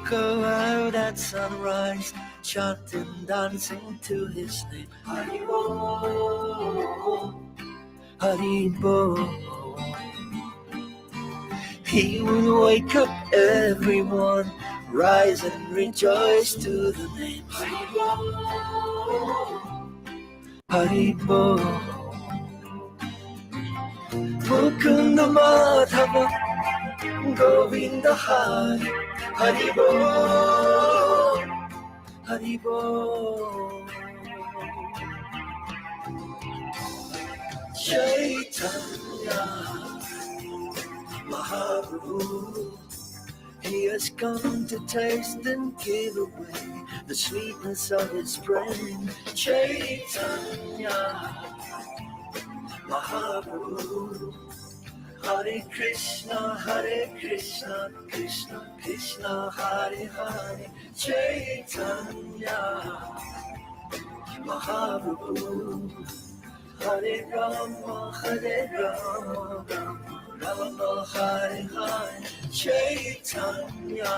go out at sunrise, chanting, dancing to his name. Haribo, Haribo. He will wake up everyone, rise and rejoice to the name. Haribo, Haribo. Mukunda Madhava, Govinda Hari, Haribo, Haribo. Chaitanya Mahaprabhu, he has come to taste and give away the sweetness of his brain. Chaitanya Mahaprabhu, Hare Krishna, Krishna Krishna, Hare Hare. Chaitanya Mahaprabhu, Hare Rama, Rama Hare Hare. Chaitanya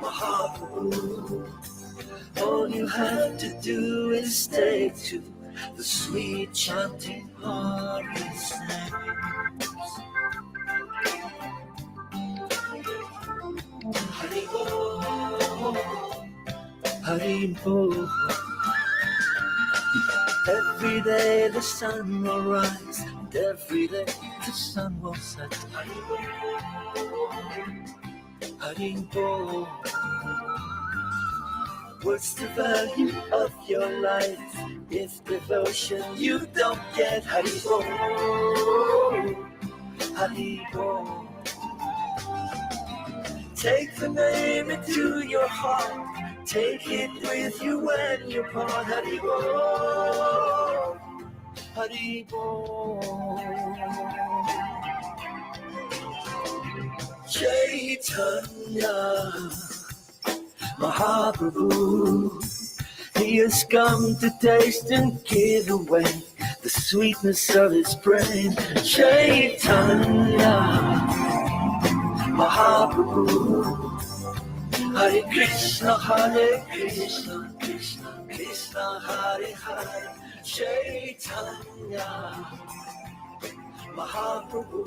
Mahaprabhu, all you have to do is take to the sweet chanting of his name. Haribo, Haribo. Every day the sun will rise, and every day the sun will set. Haribo, Haribo. What's the value of your life if devotion you don't get? Haribo, Haribo. Take the name into your heart, take it with you when you part. Haribo, Haribo. Chaitanya Mahaprabhu, he has come to taste and give away the sweetness of his brain. Chaitanya Mahaprabhu, Hare Krishna, Krishna Krishna, Hare Hare. Chaitanya Mahaprabhu,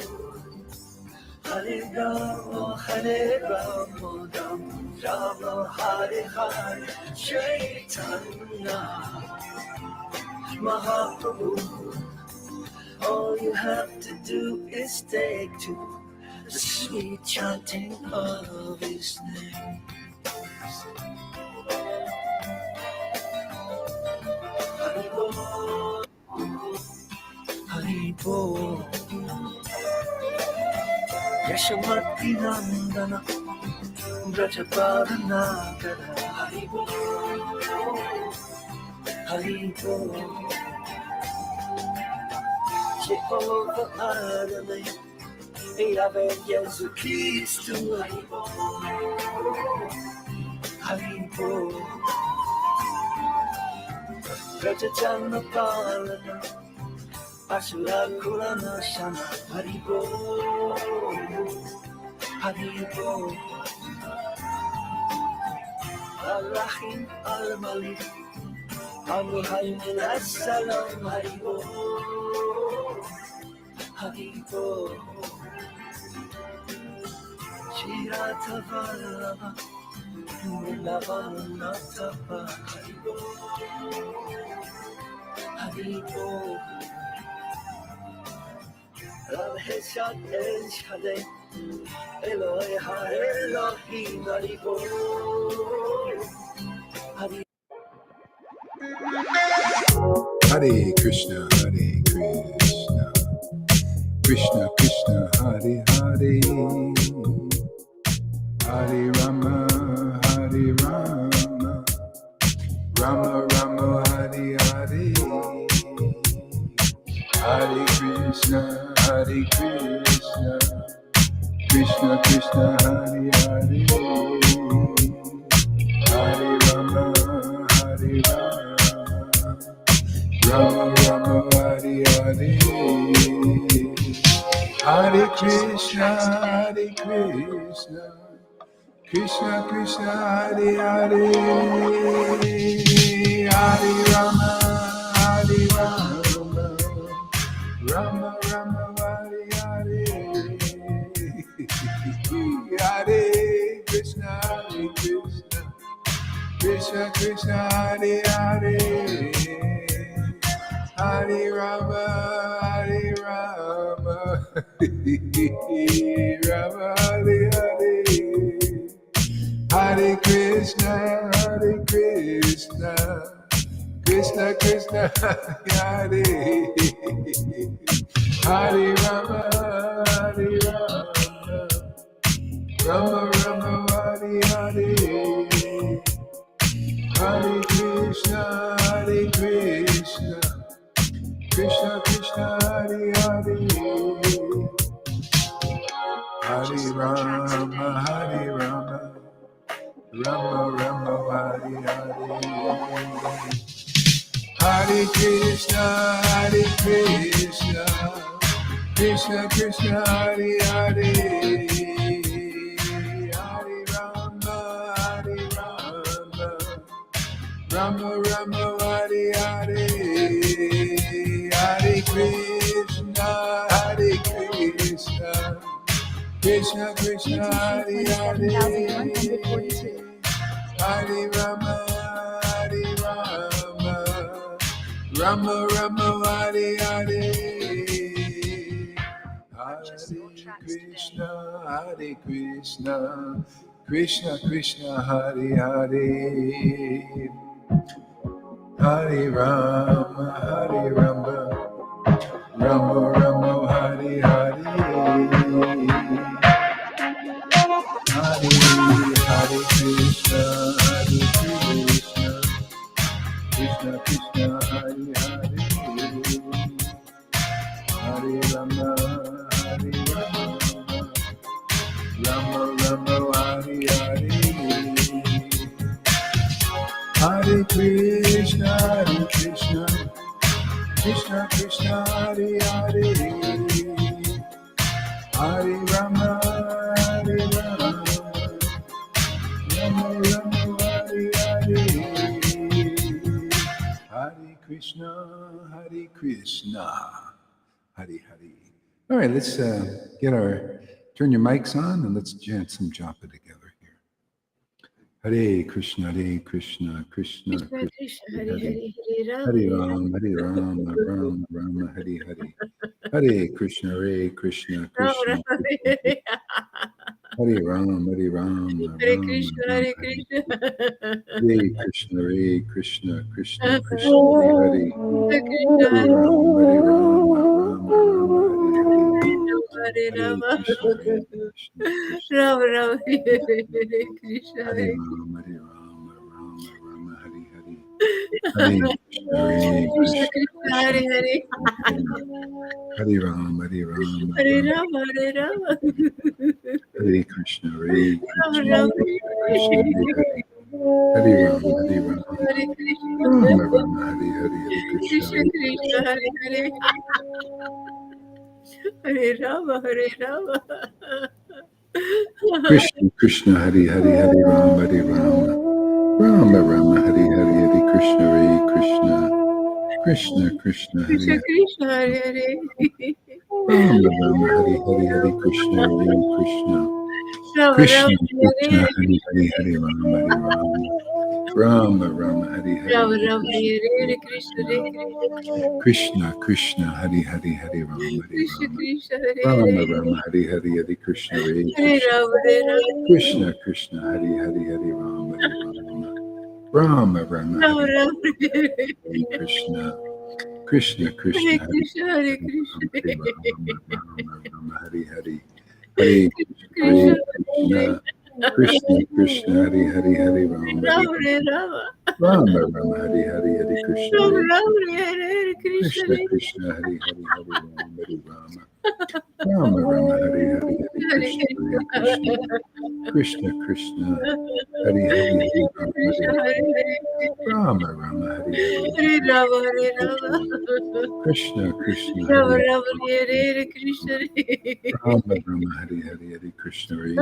Hare Rama, Rama Hare Hare. Chaitanya Mahaprabhu, all you have to do is take to the sweet chanting of his name. Haribo, Haribo. Yashamati Nandana, Brajapadanagara. Haribo, Haribo. Jehovah Adonai, Yahweh Jesus Christ. Haribo, Haribo. Rajajana Palana, Asura Kurana Shana. Haribo, Haribo. Al-Rahim Al-Malik, Al-Muhaymin As-Salam. Haribo, Haribo. Shirata Vallabha, Nilavanatapa. Haribo, Haribo. Rav Heshad El Shaddai, Eloi HaElohim. Haribo, Haribo. Hare Krishna, Krishna Krishna, Hare Hare, Hare Rama, Rama Rama, Hare Hare, Hare Krishna, Krishna Krishna, Hare Hare, Hare Rama, Rama Rama, Hare Hare, Hare Krishna, Krishna Krishna Hare Hare, Hare Rama, Hare Rama, Rama Rama Hare Hare, Hare Krishna, Hare Krishna, Krishna Krishna Hare Hare, Hare Rama, Hare Rama, Rama Hare Hare, Hare Krishna, Hare Krishna, Krishna Krishna Hare Hare, Hare Rama, Hare Rama, Rama Rama Hare Hare, Hare Krishna, Hare Krishna, Krishna Krishna Hare Hare, Hare Rama, Hare Rama, Rama Rama Hare Hare, Hare Krishna, Hare Krishna, Krishna Krishna Hare Hare, Hare Rama, Hare Rama, Rama Rama Hare Hare, Hare Krishna, Hare Krishna, Krishna Krishna Hare Hare, Hare Rama, Hare Rama, Rama Rama Hare Hare, Hare Krishna, Hare Krishna, Krishna Krishna Hare Hare, Hare Rama, Hare Rama, Rama Rama Hare Hare, Hare Hare Krishna, Hare Krishna, Krishna Krishna Hare Hare, Hare Rama, Hare Rama, Rama Rama Hare Hare, Hare Krishna, Hare Krishna, Krishna Krishna Hare Hare, Hare Rama, Hare Rama, Rama Rama Hare Hare, Hare Krishna, Hare Krishna, Hare Hare. All right, let's turn your mics on and let's chant some japa together here. Hare Krishna, Hare Krishna, Krishna Krishna, Hare Hare, Hare Rama, Rama Rama, Hare Hare, Hare Krishna, Hare Krishna, Krishna Krishna, Hare Rama, Hare Krishna, Hare Krishna. Hare Krishna, Hare Krishna, Krishna Krishna, Hare Hare, Hare Krishna, Hare Rama, Rama Hare Rama. Krishna, Hare Krishna, Rama Rama, Hare Krishna, Hare Hare Rama, Rama Hare Hare, Hare Krishna, Hare Krishna, Krishna, Hare Hare. Hare Rama, Hare Rama, Hare Rama. Hare Krishna, Hare Rama Krishna, Rama, Krishna Hare Rama, Hare Krishna. Rama Hare Hare, Hare Krishna, Krishna Krishna, Hare Hare. Hare Rama, Hare Rama. Krishna Krishna Hare Hare, Hare Rama, Rama Rama Hare Hare, Hare Krishna, Hare Krishna, Krishna Krishna Hare Krishna Hare, Krishna, Hare Hare. Rama Rama Hare Hare, Hare Krishna, Hare Krishna, Rama Krishna Rama, Krishna Hare Hare Hare, Hare Rama, Rama Rama Hare Hare, Rama Hare Rama, Krishna, Hare Krishna, Hare Krishna. Krishna Krishna Hare Hare, Hare Rama, Krishna Krishna, Hare Rama Hare. Rama Hare Hare, Hare Krishna, Hare Hare Krishna, Rama, Hare Rama. Krishna Krishna Hare Hare, Hare Rama, Rama Rama Rama Hare Rama, Hare Hare Krishna, Krishna Krishna Hare Hare Krishna, Hare Krishna. Rama Hare Hare, Hare Krishna, Krishna Krishna Hare Hare, Hare Rama, Rama, Hare Rama. Rama Rama Hare Hare, Hare Krishna, Rama Hare Rama, Hare Krishna. Krishna Krishna Hare Hare, Hare Rama, Rama Rama Hare Hare, Hare Krishna, Hare Krishna, Krishna Krishna Hari Hari Hari Rama Rama Hari Hari Hare Rama, Hare Rama. Krishna Krishna Rama Hari Rama, Hare Hare Krishna. Rama Rama Hari Hari Hari Krishna Hari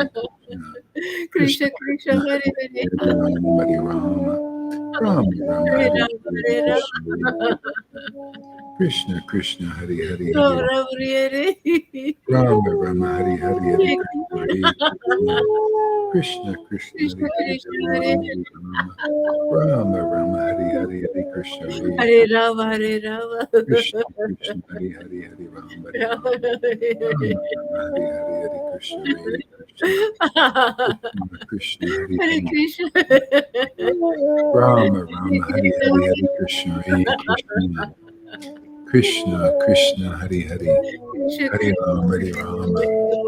Krishna Krishna, Hare Hare. Rama Hari Rama Rama Rama Hare Hari Rama, Hare Rama. Krishna Krishna Hari Hari Rama Hari Rama, Hare. Rama Rama Hari Hari Hari Hare Krishna Krishna Krishna Hari Hari Krishna, Hare Hare. Rama Rama Hari Hari Hari Krishna Hari Hare Rama, Hare Rama. Krishna Krishna Hari Hari Hari Rama Hari Rama Rama Rama, Hare Rama Hare. Rama Hari Hari Hari Krishna Hari Krishna Krishna Hari Hare Hari Krishna. Rama Rama Hari Hari Hari Krishna Hari Krishna Krishna Hari Hari Hari Rama Hari Rama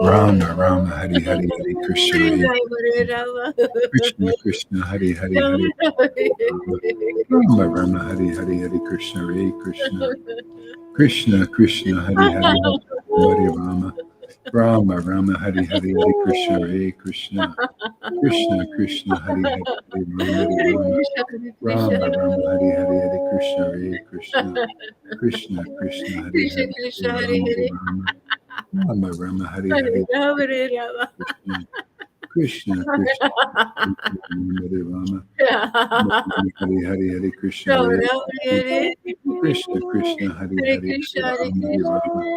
Rama Rama Hari Hari Hari Krishna Hare Hari Rama, Hare Rama. Krishna Krishna Hari Hari Rama Hari Rama, Hare Rama Rama Hari Hari Hari Krishna Hari Krishna Krishna Hari Hari Hari Rama Rama Rama Hari Hari Hari Krishna Hari Krishna Krishna Hari Hari Hari Rama Hari Rama Rama Rama Hari Hari Hari Krishna Hari Krishna Krishna Hari Krishna Hari Krishna, Hari Hare Hare. Rama Rama Hari Hare Hari Rama, Hare Rama. Krishna Krishna Hari Rama Hari Hari Hari Krishna Rama Hari Rama, Hare. Krishna Krishna Hari Hare Hari Krishna, Hari Hare Rama Krishna.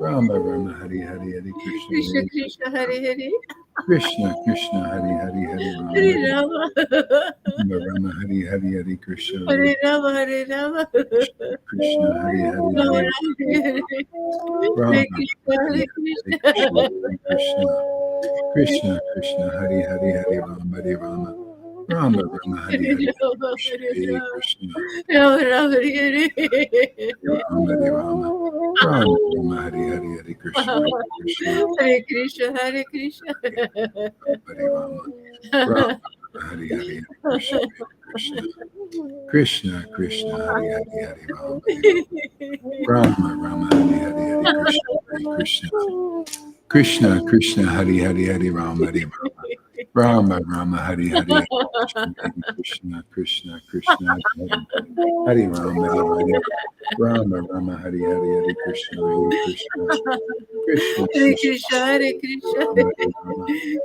Rama Rama Hari Hari Hari Krishna Krishna Hari Krishna, Hare Hare. Krishna Krishna Hari Hari Hari Hare Rama Rama. Rama Hari Hari Hari Krishna Hare Rama, Hare Rama. Krishna Hari Hari Rama Hari Rama, Hare Hare. Rama Hare Krishna, Hare Krishna. Krishna Krishna Krishna Hari Hari Hari Rama Hari Rama Rama Rama Hari Hare Hari Rama, Hare Hare Rama. Krishna Rama Rama, Hare Hare. Rama Hari Rama Rama Rama Hari Hari Hari Krishna Krishna Hare Krishna, Hare Krishna. Hari Rama Rama Hari Hari Hari Krishna Krishna Krishna Hari Hari Hari Rama Rama Hari Hari Hari Krishna Krishna Krishna Hari Hari Hari Rama Rama Rama Hari Hari Hari Krishna Krishna Krishna Hari Rama Rama Rama Hari Hari Hari Krishna Krishna Hare Krishna, Hare Krishna.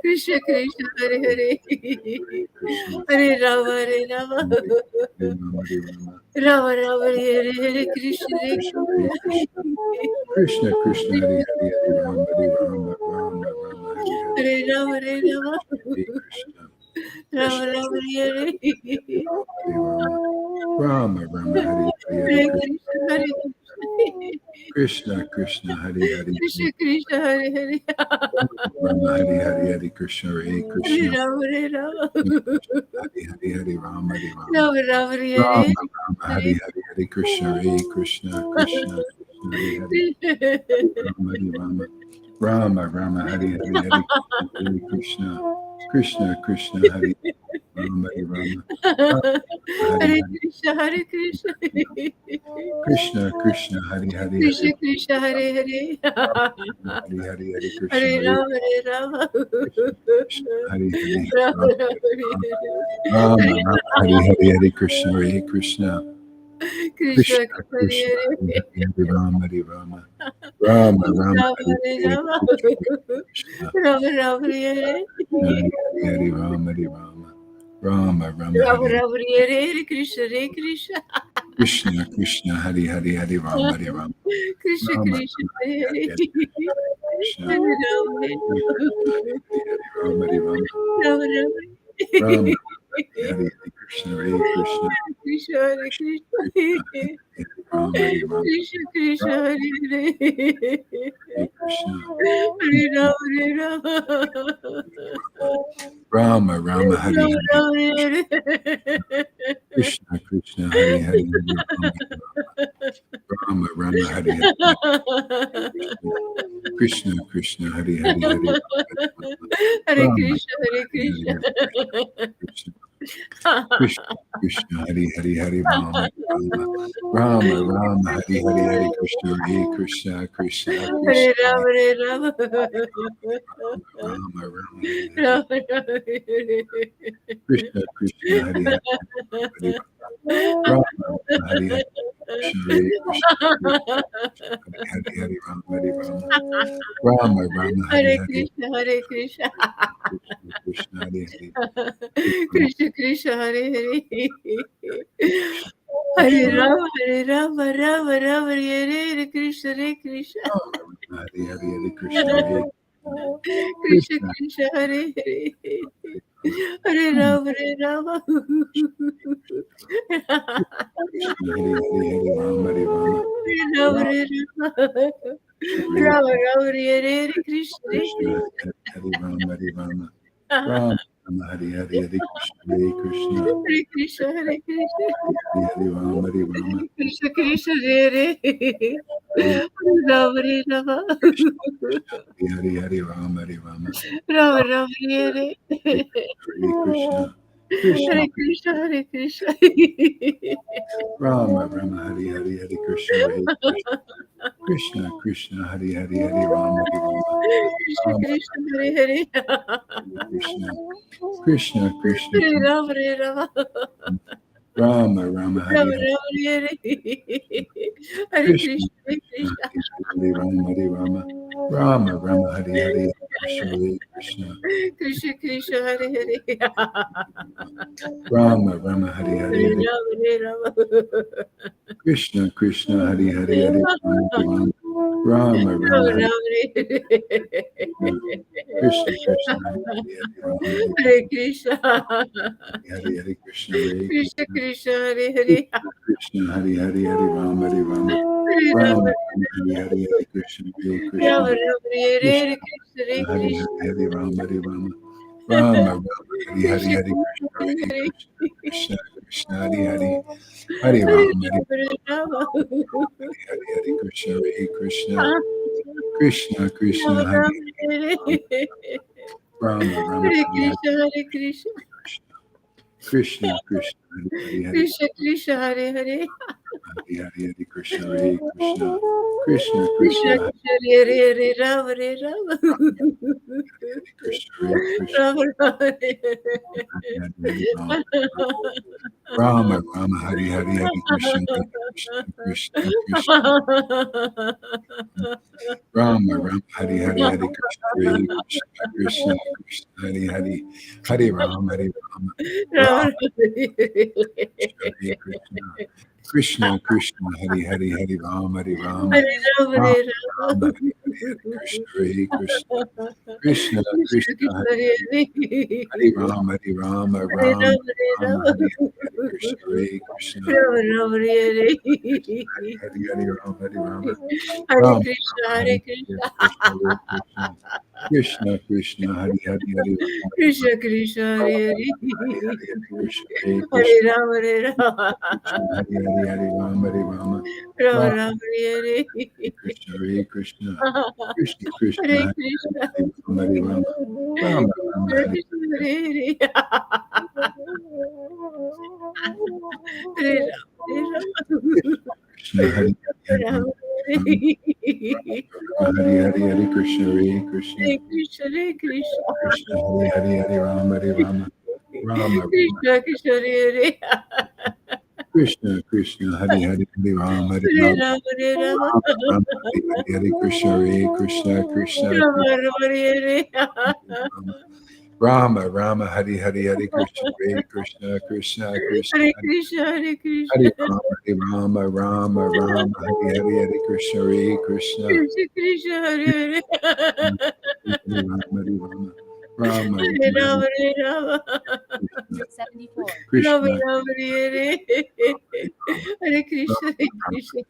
Krishna Krishna, Hare Hare. Hare Rama, Hare Rama. Rama Rama, Hare Hare. Krishna Krishna. Krishna Krishna Hari Hari Hari Rama Rama Hare Rama, Hare Rama. Krishna Rama Rama, Hare Hare. Rama Rama Hari Hari Hare Hari Krishna, Hare Krishna. Krishna Krishna Hari Hari Krishna Krishna, Hare Hare. Rama Hari Hari Hari Krishna Hari Hare Krishna Rama, Hare Rama. Hari Hari Hari Rama Hari Rama Rama Rama, Hare Rama Hare. Rama Hari Hari Hari Krishna Hari Krishna Krishna Hari Hari Rama Hari Rama Rama Rama Hari Hari Hari Krishna Krishna Krishna Hari Rama Hari Rama Hare Krishna, Hare Krishna. Krishna Krishna Hari Hari Krishna Hari Krishna, Hare Hare. Hari Hari Hari Krishna Hare Hari Rama, Hare Rama. Hari Hari Rama Rama, Hare Rama Rama Hari Hari Hari Krishna Hari Krishna Krishna Krishna Hare Krishna Hare. Hari Hari Rama Hari Rama Rama Rama Rama Hari Hare Hari Rama. Krishna Rama Rama, Hare Hare. Hari Hari Rama Hari Rama Rama Rama Rama Hari Rama, Hare Hare. Krishna Hare Krishna. Krishna Krishna Hari Hari Hari Rama Hari Rama Krishna Rama Krishna, Hare Hari Hare. Hari Krishna Hare Rama, Hare Rama Hari Rama Rama Rama. Rama Hari Krishna Hari Krishna Krishna Hare Krishna. Rama Hari Rama Krishna Krishna, Hare Hare. Hare Krishna Hare Rama, Hare Rama. Rama Rama Hari Rama Hari Rama, Hare Hare. Krishna Krishna Hari Hari Rama Rama Hari Hari Krishna Krishna Hari Hari Hari Hare Krishna, Hare Krishna. Krishna Krishna, Hari Hari Hari Rama, Rama, Rama, Rama, Hari Hari Hari Krishna, Hare Krishna, Krishna, Hare Krishna, Rama, Hare Rama. Rama, Rama, Hari Hari, Rama, Rama, Hare Krishna, Krishna, Hari Hari, Hari Rama, Rama, Hari Hari Krishna, Hare Krishna, Hari Hari, Rama, Hari Rama, Rama, Rama, Hari Hare Hari, Krishna, Hare Krishna. Krishna, Hari Hari, Krishna Krishna, Hare Hare. Hare Rama, Rama, Rama, Hare Hare, Krishna, Hare Krishna. Hari Hari, Hare Krishna, Hare Krishna Krishna, Hare Hare. Hare Rama, Rama. Krishna, Hari Hari, Hari Rama, Hari Rama, Rama, Rama. Rama, Rama, Hare Hare, Krishna, Hare Krishna, Hari Rama, Hari Rama, Rama, Rama, Hari Hari, Hare Krishna, Hare Krishna, Hare Krishna, Hare Krishna. Hari Hari, Rama, Hari Rama, Krishna Krishna, Hare Hare. Rama, Rama. Hari Hari, Rama, Hari Rama, Rama, Rama, Hare Hare Krishna, Krishna, Hare Krishna, Hare Krishna. Rama, Rama, Hari Hari, Hare Krishna, Hare Krishna, Krishna, Krishna, Hari Hari, Hare Rama, Hari Rama, Krishna Krishna, Hare Hare. Krishna, Krishna, Krishna, Hare Rama, Hare Rama. Rama, Rama, Hari Rama, Hari, Rama, Hare Hare Krishna, Krishna, Hare Krishna. Hari Rama, Hari Rama, Rama, Rama, Hari Hari, Krishna, Hare Krishna, Krishna Krishna, Hare Hare. Rama, Rama, Hari Hari, Hare Hare Rama, Hare Rama. Krishna, Krishna, Hari Hari, Hare Rama, Rama, Rama, Rama, Hari Rama, Hare Krishna, Krishna, Hari Hari, Hare Rama, Hare Krishna. Hari Hare Krishna, Hare Krishna Krishna, Hare Hare. Krishna, Hari Hari, Hare Rama, Hare Rama, Hare Rama, Rama, Hari Hari, Hare Krishna, Hare Krishna, Rama, Rama, Hare Hare Krishna, Hare Hari Krishna. Hari, Hare Rama, Hare Rama, Rama, Rama, Hari Hari, Hare Krishna, Hare Krishna, Krishna, Hari Hari, Hare Hare Rama, Hare Rama, Hari, Hare Krishna, Hare Krishna, Krishna, Krishna, Rama, Hari Hare Rama, Rama, Hare Hari Hari, Krishna, Hare Krishna. Krishna, Krishna, Hari Hari, Hare Krishna Krishna, Hare Hare. Hari Hari, Hare Krishna, Hare Krishna, Krishna, Krishna Krishna, Krishna, Hare Hare, Rama, Hare Rama. Hare Krishna, Hare Krishna, Rama, Rama, Hare Hare Rama, Rama, Hari Hari, Hare Krishna, Hare Krishna, Krishna, Krishna, Rama, Rama, Hari Hari, Hare Krishna, Hare Krishna, Krishna, Krishna, Hari Hari, Hare Rama, Hare Rama, Rama, Hare Krishna, Krishna, Krishna, Hari Hari, Hare Rama, Hare Rama, Hare Rama, Hare Rama, Hari Hari, Hare Krishna, Hare Krishna, Krishna, Krishna, Hari Hare Rama, Hare Rama, Rama, Rama, Hari Hari, Hare Krishna, Hare Krishna, Rama, Rama, Hare Hari Hari, Rama, Hare Rama, Hare Rama, Krishna, Hare Krishna. Krishna, Krishna, Hari Hari, Hare Rama, Krishna Krishna, Hare Hare. Krishna, Hare Hare Krishna, Rama, Hare Rama. Hari Hari, Hare Rama, Hare Rama, Rama, Rama, Hare Krishna, Hare Krishna, Hare. Krishna, Krishna, Hare Hari Krishna. Hare Rama, Hare Rama, Rama, Rama, Hari Krishna, Hare Hare. Hare Rama, Hare Rama. Krishna, Hari Hari, Rama, Hare Hari Hari, Hare Krishna, Hare Krishna, Hare Krishna, Hare Krishna. Krishna, Hari Hari, Hare Rama, Hare Rama, Rama, Rama, Krishna Krishna, Hare Hare. Krishna, Krishna, Hari Hari, Hare Rama, Hare Hare Rama, Rama, Hare Rama. Rama, Hari Hari, Hare Krishna, Hare Krishna, Krishna, Rama, Rama, Hare Hare. Rama, Rama, Hari Hari, Hare Krishna, Hare Krishna, Krishna, Krishna, Hare Krishna, Hare Krishna. Hare Rama, Rama, Rama, Hari Hari, Hare Krishna, Hare Krishna, Krishna Krishna, Hare Hare. Rama, Rama, Hare Rama, Hare Rama. 74. Krishna, Rama, Rama, Hare Hare. Hare Krishna, Hare Krishna.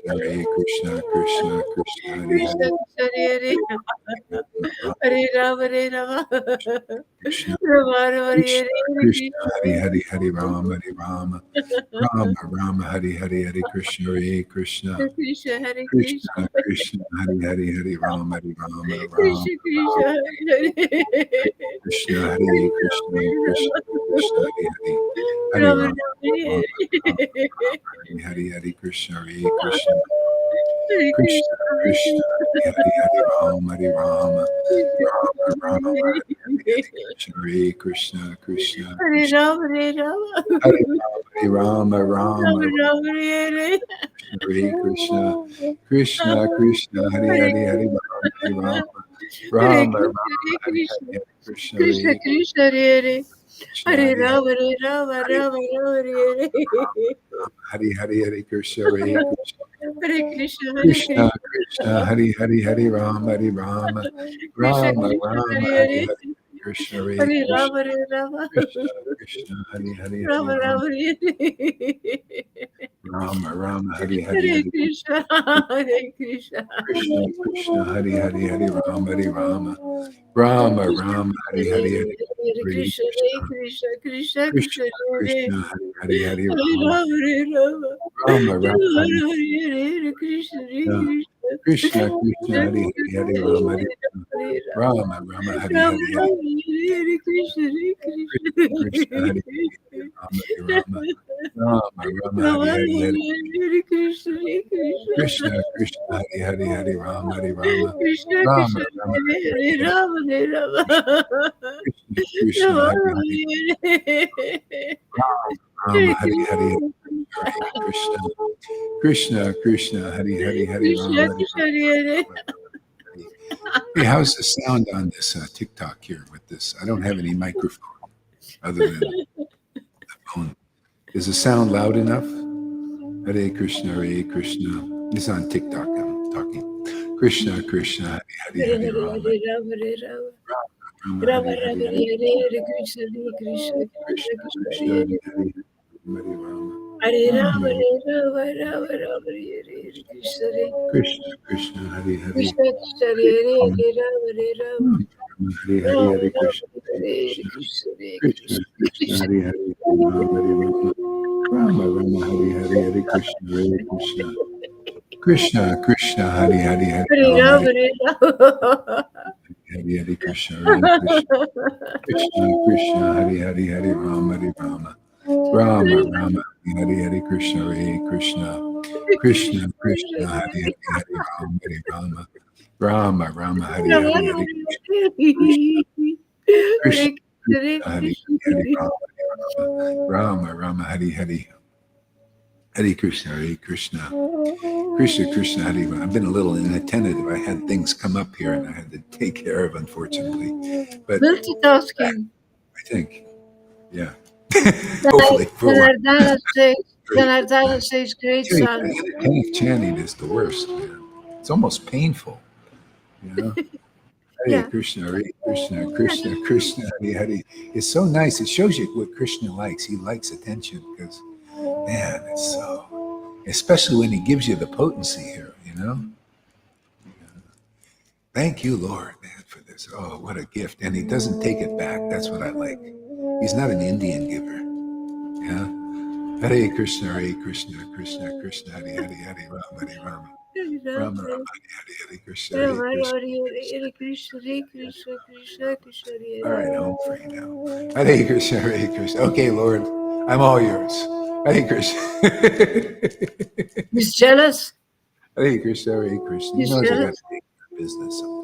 Hare Krishna, Krishna Krishna, Hare Krishna Hare. Krishna Hare Hare Rama Hare Rama Krishna, Rama Rama Hare Krishna, Hare Krishna, Krishna Hare Hare, Hare Rama, Hare Rama, Rama, Rama, Hare Hare, Hare Krishna, Hare Krishna, Hare Krishna Hare Krishna, Krishna Krishna, Hare Hare, Hare Rama, Hare Rama, Rama, Krishna Krishna Hare Krishna, Hare Krishna, Krishna, Krishna, Hare Hare, Hare Rama Rama, Rama Rama, Hare Rama, Hare Hare, Hare Krishna, Hare Krishna, Hare Krishna, Krishna Krishna, Hare Hare, Hare Rama, Hare Rama, Rama, Rama, Hare Hare, Hare Krishna, Hare Krishna, Krishna, Hare Krishna, Rama Hare Rama Hare Rama, Hare Rama, Rama, Rama Rama Hare Hare Krishna, Krishna Krishna, Hare Hare, Hare Rama, Hare Rama, Hare Rama, Krishna, Rama, Hare Hare Krishna, Hare, Hare Krishna, Krishna Hare Krishna, Hare Krishna, Hare Hare Hare, Rama, Hare Rama, Hare Rama Rama, Hare Hare, Hare Hare Krishna, Hare Krishna, Hare Krishna, Hare Krishna Krishna, Krishna, Hare Hare, Hare Rama, Hare Rama, Krishna Rama, Krishna, Rama, Hare Hare Hare, Krishna, Hare Hare Krishna, Rama, Hare Rama, Krishna Krishna, Hare Hare, Hare Rama Rama, Rama, Hare Rama, Rama, Hare Hare, Hare Hare Krishna, Hare Krishna, Krishna Krishna, Hare Hare, Hare Rama, Hare Rama, Rama, Krishna Rama, Hare Hare Hare, Hare Hare Hare Krishna, Krishna, Hare Krishna, Krishna Krishna Krishna, Hare Krishna, Hare Hare, Hare Hare Rama, Rama, Hare Rama, Rama, Rama, Hare Hare Hare, Hare Krishna, Hare Krishna, Krishna, Krishna Krishna, Hare Hare, Hare Rama, Hare Hare Rama, Rama, Rama, Hare Rama Hare, Hare Rama, Hare Krishna, Hare Krishna, Krishna Krishna, Hare Hare, Rama, Hare Rama, Rama, Rama, Rama Hare Rama, Hare, Hare Hare Krishna, Hare Krishna, Krishna Krishna, Hare Hare, Hare Rama, Hare Rama, Krishna Rama, Krishna, Rama, Hare Hare Hare, Hare, Rama Hare Rama, Krishna Krishna, Rama Hare Rama, Hare, Hare Rama, Hare Hare Hare, Krishna. Hare Krishna, Krishna Krishna, Hare Hare, Hare Krishna Rama, Hare Krishna, Hare Rama. Hey, how's the sound on this TikTok here with this? I don't have any microphone other than the phone. Is the sound loud enough? Hare Krishna, Hare Krishna. It's on TikTok I'm talking. Krishna, Krishna, Hare Hare Hare, Hare Hare, Rama, Hare Rama, Hare Rama, Rama, Rama Hare Hare, Rama, Hare Hare Hare Krishna, Hare Krishna, Krishna Krishna, Krishna, Krishna, Hare Hare Hare, Hare Rama, Hare Rama, Rama, Rama, Hare Rama, Rama Rama, Hare Hare Krishna, Hare Krishna, Krishna, Hare Hare, Krishna Krishna, Hare Hare Hare, Hare Rama, Rama, Hare Hare, Rama Hare Rama, Krishna, Hare Hare Hare Krishna, Krishna, Hare Krishna, Krishna, Krishna, Krishna Hare Hare, Hare Rama, Hare Rama, Rama, Rama, Hare Hare, Hare Krishna, Hare Krishna, Krishna, Krishna, Hare Hare, Hare Hare Rama, Rama, Hare Hare Rama. Hare, Hare Krishna, Hare Krishna, Krishna, Krishna, Hare Hare, Hare Rama, Hare Rama, Rama, Rama, Hare Hare Krishna, Hare Krishna, Krishna, Krishna, Hare Hare, Hare Rama, Hare Rama, Rama, Rama, Hare Hare, Hare Krishna, Krishna, Krishna, Hare Hare, Hare Rama, Hare Rama, Rama, Rama, Hare Hare, Hare Krishna, Hare Krishna, Krishna, Krishna, Hare Rama. I've been a little inattentive. I had things come up here and I had to take care of, unfortunately. But Multitasking. I think, yeah. Hopefully for a while. Great. Janardana says, I great tell you, son. that inattentive chanting is the worst, man. It's almost painful, you know? Hare Yeah. Krishna, Hare Krishna, Krishna, Krishna, Hare Hare. It's so nice. It shows you what Krishna likes. He likes attention because, man, it's so, especially when he gives you the potency here, you know? Thank you, Lord, man, for this. Oh, what a gift. And he doesn't take it back. That's what I like. He's not an Indian giver. Yeah. Hare Krishna, Hare Krishna, Krishna, Krishna, Hare Hare, Hare Rama, Hare Rama. Rama, Rama, Hare Hare, Krishna, Hare Krishna. Hare Krishna, Hare Krishna, Krishna Krishna, All Hare right, home free now. Hare Krishna, Hare Krishna. Okay, Lord, I'm all yours. Hare Krishna. He's jealous. Hare Krishna, Hare Krishna. He He's knows I got jealous. to take care of business sometimes.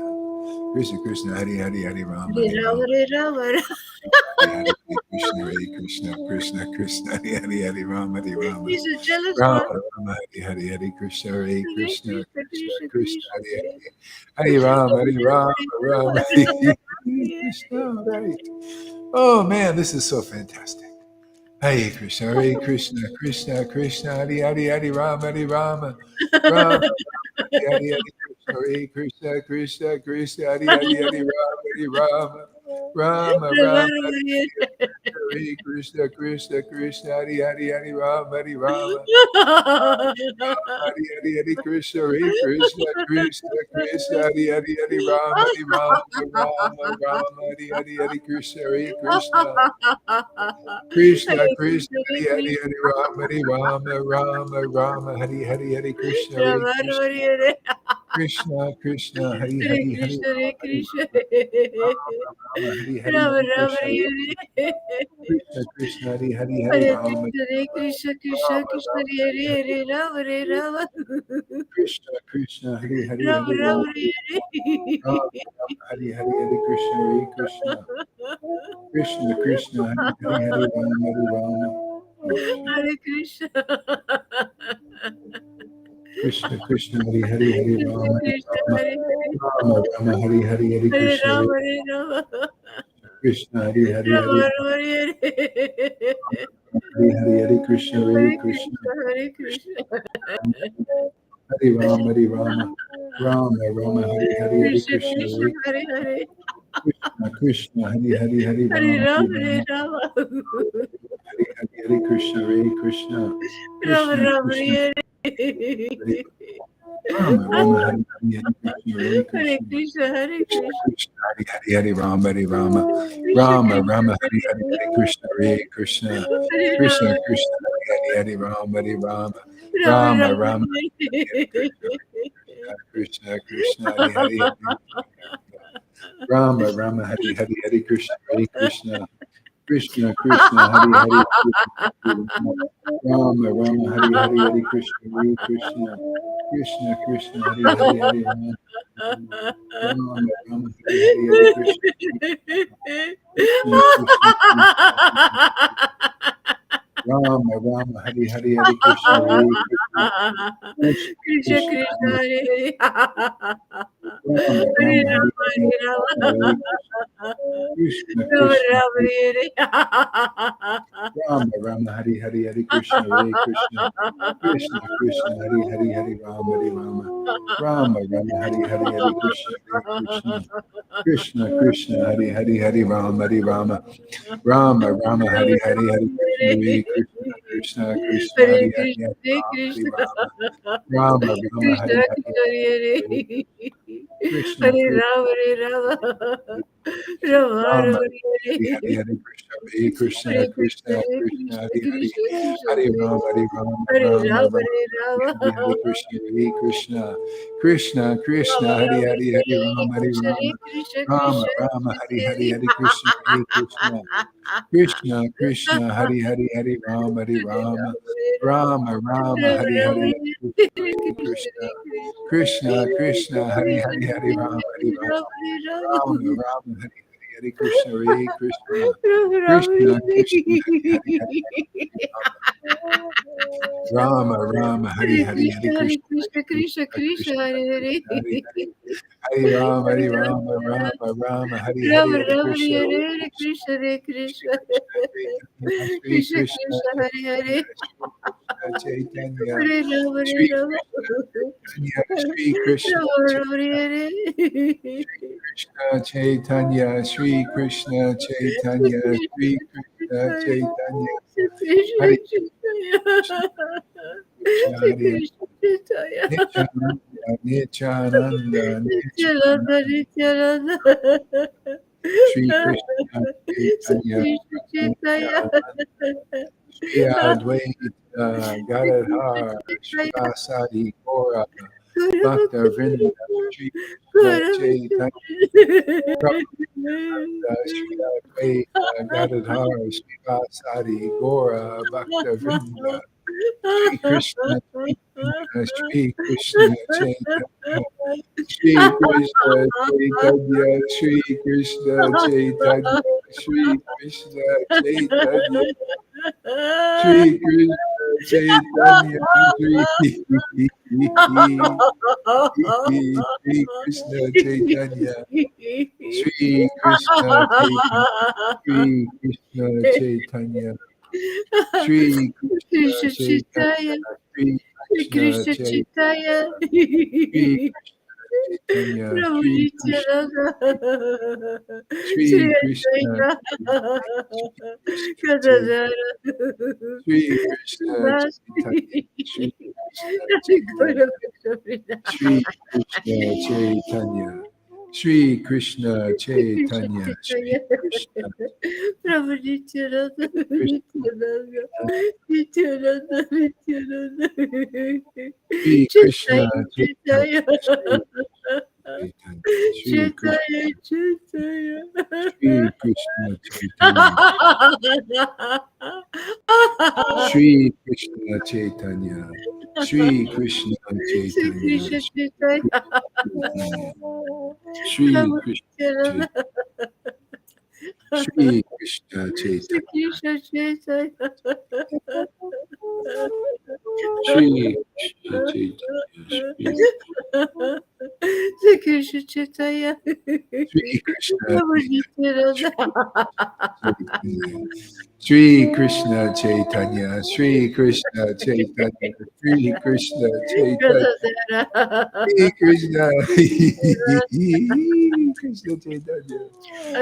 Krishna, Krishna, Hare Hare, Hare Rama, Hare Hare Rama, Rama. Hare Rama. Hare Krishna, Hare Krishna, Krishna, Krishna, Hare Hare, Hare Rama, Hare Rama. He's a jealous Rama, one. Rama, Hare Hare, Hare Krishna, Hare Hare Krishna, Krishna, Krishna, Krishna Krishna, Krishna, Hare Hare, Hare Rama, Hare Rama, Rama, Hare Hare Krishna. Right. Oh man, this is so fantastic. Hare Krishna, Hare Krishna, Krishna, Krishna, Hare Hare, Hare Rama, Hare Rama, Rama, Hare Hare, Hare Krishna, Krishna, Krishna, Hare Hare, Hare Rama, Hare Rama, Rama, Rama, Rama, Hare Hare Krishna, Krishna Krishna, Hare Hare, Hare Rama, Hare Rama. Hare Hare, Hare Krishna, Hare Krishna, Krishna Krishna, Hare Hare, Hare Rama, Hare Rama, Rama Rama, Hare Hare, Hare Krishna, Hare Krishna. Krishna Krishna, Hare Hare, Hare Rama, Hare Rama, Rama Rama, Hare Hare, Hare Krishna, Hare Krishna. Krishna Krishna, Hare Hare, Hare Hare Rama, Hare Krishna, Rama, Hare Hare, Rama Hare Rama, Krishna, Hare Krishna Krishna, Hare Hare, Hare Hare Rama, Krishna, Krishna Krishna, Hare Hare, Rama Rama, Krishna Krishna, Hare Hare, Rama Hare Rama, Rama, Rama Rama, Hare Hare, Hare Krishna, Hare Krishna. Krishna Krishna, Hare Hare, Hare Rama, Hare Rama. Hare Krishna, Krishna Krishna, Hare Hare, Hare Rama, Hare Krishna, Rama. Hare Rama Rama, Hare Hare, Hare Hare Krishna, Hare Rama, Hare Rama, Krishna, Hare Hare, Hare Rama Rama, Rama, Hare Hare Hare, Hare Krishna, Hare Hare Krishna. Krishna, Hare Krishna, Hare Rama, Hare Rama, Rama Rama, Hare Hare, Hare Krishna Krishna, Krishna, Hare Hare Hare, Krishna, Krishna, Hare Hare, Hare Hare Rama, Rama, Hare Hare Rama, Rama, Hare Hare, Hare Krishna, Hare Krishna, Rama Krishna, Rama, Krishna, Hare Hare Rama, Rama, Hare Hare, Hare Krishna, Hare Hare Krishna, Krishna, Hare Krishna, Krishna, Krishna, Hare Hare, Hare Rama, Hare Rama, Krishna Rama, Krishna, Rama, Hare Hare Hare, Hare Krishna, Hare Krishna, Hare Krishna, Rama, Krishna, Hare Hare, Hare Rama, Hare Rama, Rama Rama, Rama, Rama, Hare Hare, Krishna, Krishna, Krishna, Hare Hare, Hare Rama, Rama, Hare Hare, Hare Krishna, Hare Krishna, Krishna, Krishna, Hare Hare, Hare Rama, Rama, Hare Hare, Hare Krishna, Hare Krishna, Krishna, Krishna, Hare Hare, Hare Rama, Rama, Rama, Hare Hare, Hare Krishna, Krishna, Krishna, Rama, Rama, Hare Hare, Hare Krishna, Hare Krishna, Krishna, Krishna Krishna, Krishna, Hare Hare Hare, Rama, Hare Rama, Hare Rama, Hare, Hare Rama, Hare Krishna, Krishna, Rama Krishna, Rama, Hare Hare Rama, Rama, Hare Hare, Hare Krishna, Hare Krishna, Krishna, Krishna, Hare Hare, Hare Rama, Hare Rama, Rama, Rama, Hare Hare, Hare Krishna, Hare Krishna, Krishna, Krishna, Hare Hare, Hare Rama, Hare Rama, Rama, Rama, Hare Hare, Hare Krishna, Hare Krishna, Krishna, Krishna, Hare Hare Hare, Krishna, Hare Hare Rama, Hare Krishna, Rama, Rama, Rama, Krishna Hare Hare, Krishna, Hare Krishna, Hare Krishna, Rama, Hare Rama, Rama Rama, Rama, Hare Hare Hare, Hare Krishna, Hare Krishna, Hare Krishna, Krishna, Hare Krishna, Krishna, Hare Hare, Krishna Krishna, Hare Hare Rama, Hare Rama, Hare Rama, Rama, Rama, Hare Rama, Hare Hare, Krishna, Hare Krishna, Krishna, Krishna, Rama Hare Rama, Hare, Hare Rama, Hare Krishna, Rama, Krishna, Rama, Krishna, Rama, Hare Hare, Hare Hare Krishna, Hare Krishna, Krishna, Krishna, Hare Hare, Hare Rama, Hare Rama, Rama, Rama, Hare Hare, Hare Krishna, Hare Krishna, Krishna, Krishna, Hare Hare, Hare Rama, Hare Rama, Rama, Rama, Hare Hare, Hare Krishna, Hare Krishna, Krishna, Krishna, Hare Hare, Hare Rama, Rama, Hare Hare, Hare Hare Krishna, Krishna, Hare Krishna Krishna, Krishna, Krishna, Hare Hare, Krishna, Hare Hare, Hare Rama, Hare Rama, Rama, Rama, Hare Hare, Rama Hare Rama, Krishna, Hare Hare Hare, Krishna, Krishna, Hare Shri Krishna, Krishna Krishna Chaitanya, Krishna, Shri Krishna Chaitanya, Hare Hare, Shri Hare Rama, Krishna Chaitanya, Hare Shri Krishna Rama, Rama, Chaitanya, Hare Krishna Chaitanya, Shri Krishna Chaitanya, Shri Krishna Chaitanya, Hare Krishna, Hare Nityananda, Nityananda, Nityananda, Shri Krishna Chaitanya, Nityananda, Shri Advaita, Gadadhar, Srivasadi, Gora, Bhakta Vrinda, Shri Krishna Chaitanya, Prabhupada, Shri Advaita, Gadadhar, Srivasadi, Gora, Bhakta Vrinda, Shri Krishna Chaitanya, Shri Krishna Chaitanya, Shri Krishna Chaitanya, Shri Krishna Chaitanya, Shri Krishna Chaitanya, Shri Krishna Chaitanya, Shri Shri Krishna Chaitanya, Shri Krishna Chaitanya, Shri Krishna Chaitanya, Shri Krishna Krishna Chaitanya, Chitaya, Shri Krishna Krishna Chaitanya, Chitaya, Shri Krishna Chaitanya, Prabhu Shri Krishna, Nityananda, Shri Shri Krishna, Shri Krishna, Gadadara, Shri Krishna, Chaitanya, Shri Krishna, Chaitanya, Shri Krishna, Chaitanya, Shri Krishna, Chaitanya, Shri Krishna, Prabhu Nityananda, Krishna, Nityananda, Nityananda, Nityananda, Shri Krishna, Chaitanya, Chaitanya, Chaitanya, Shri Chaitanya, Shri Krishna, Chaitanya, Chaitanya. Shri Krishna, Chaitanya, Shri Krishna, Chaitanya, Shri Krishna, Shri Chaitanya, Krishna Shri Chaitanya. Chaitanya, Shri Prabhu Krishna, Nityananda, Chaitanya, Shri Krishna, Shri Chaitanya, Krishna Chaitanya. Shri Krishna, Chaitanya, Shri Krishna Chaitanya. Shri Krishna, Prabhu Nityananda. Chaitanya, Shri Krishna Chaitanya, Shri Krishna Chaitanya, Shri Krishna Chaitanya, Gadadara. Shri Krishna, Krishna Chaitanya,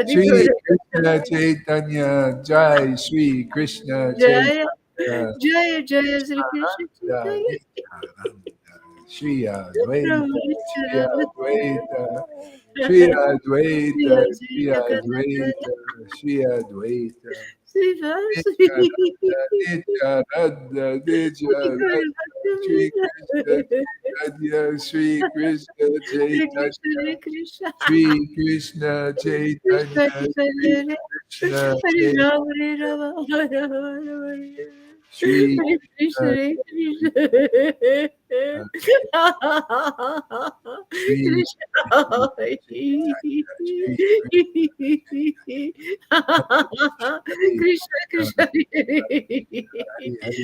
Shri Adhikara. Krishna Chaitanya, Jai Shri Krishna Jaya, Chaitanya, Jaya, Jaya, Shri Krishna Chaitanya. Nityananda, Shri Advaita, Prabhu Shri Nityananda. Advaita, Shri Shri Advaita, Shri Shri Gadadara. Advaita, Shri Advaita. Shri Vasi. Nityananda, Nityananda, Nityananda, Adhikara Shri Krishna Bhakti. Chaitanya, Shri Krishna Hare Chaitanya, Krishna, Hare Krishna. Shri Krishna Krishna Chaitanya, Krishna Shri Hare Krishna Hare Chaitanya, Rama, Hare Rama, Hare Rama, Shri Hare Krishna, Krishna Hare Krishna. Chaitanya, Shri Krishna Chaitanya, Shri Krishna Krishna, Krishna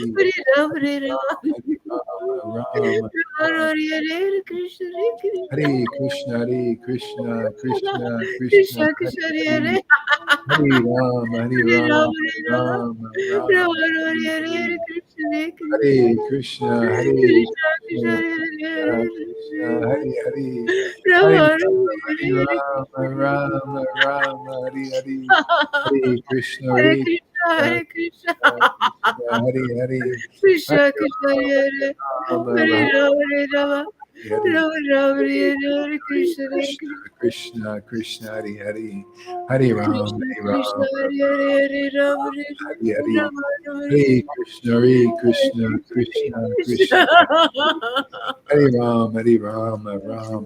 Hari Hari, Hare Rama, Hare Rama, Hari Rama, Rama Rama. Hare Hare Krishna, Hare Krishna. Hare Krishna, Hare Krishna, Krishna Krishna, Krishna Hare Krishna Hare, Hare Hare Rama, Hare Hare Rama, Rama Hare Rama Rama Rama, Rama Rama Hare Hare Hare, Hare Krishna Hare Krishna Hare Krishna, Hare Krishna Krishna Krishna, Hare Krishna Krishna, Hare Hare, Hare Rama Rama Rama, Hare Hare Rama, Rama Rama, Hare Hare, Hare Hare Krishna, Hare Hare Krishna Krishna, Hare Krishna Krishna, Hare Hare, Hare Krishna Krishna Hare Rama, Hare Rama, Rama Hare Rama Hare Hare. Rama Rama Hare Hare Hare Krishna Hare Krishna, Krishna Krishna, Krishna, Hare Hare, Hare Ram, Krishna Hare Krishna Ram, Hare Hare Hare Rama Hare Hare Hare, Rama Rama Hare Hare Krishna, Hare Hare Krishna, Krishna, Krishna Krishna, Hare Hare Ram, Hare Ram, Ram, Ram,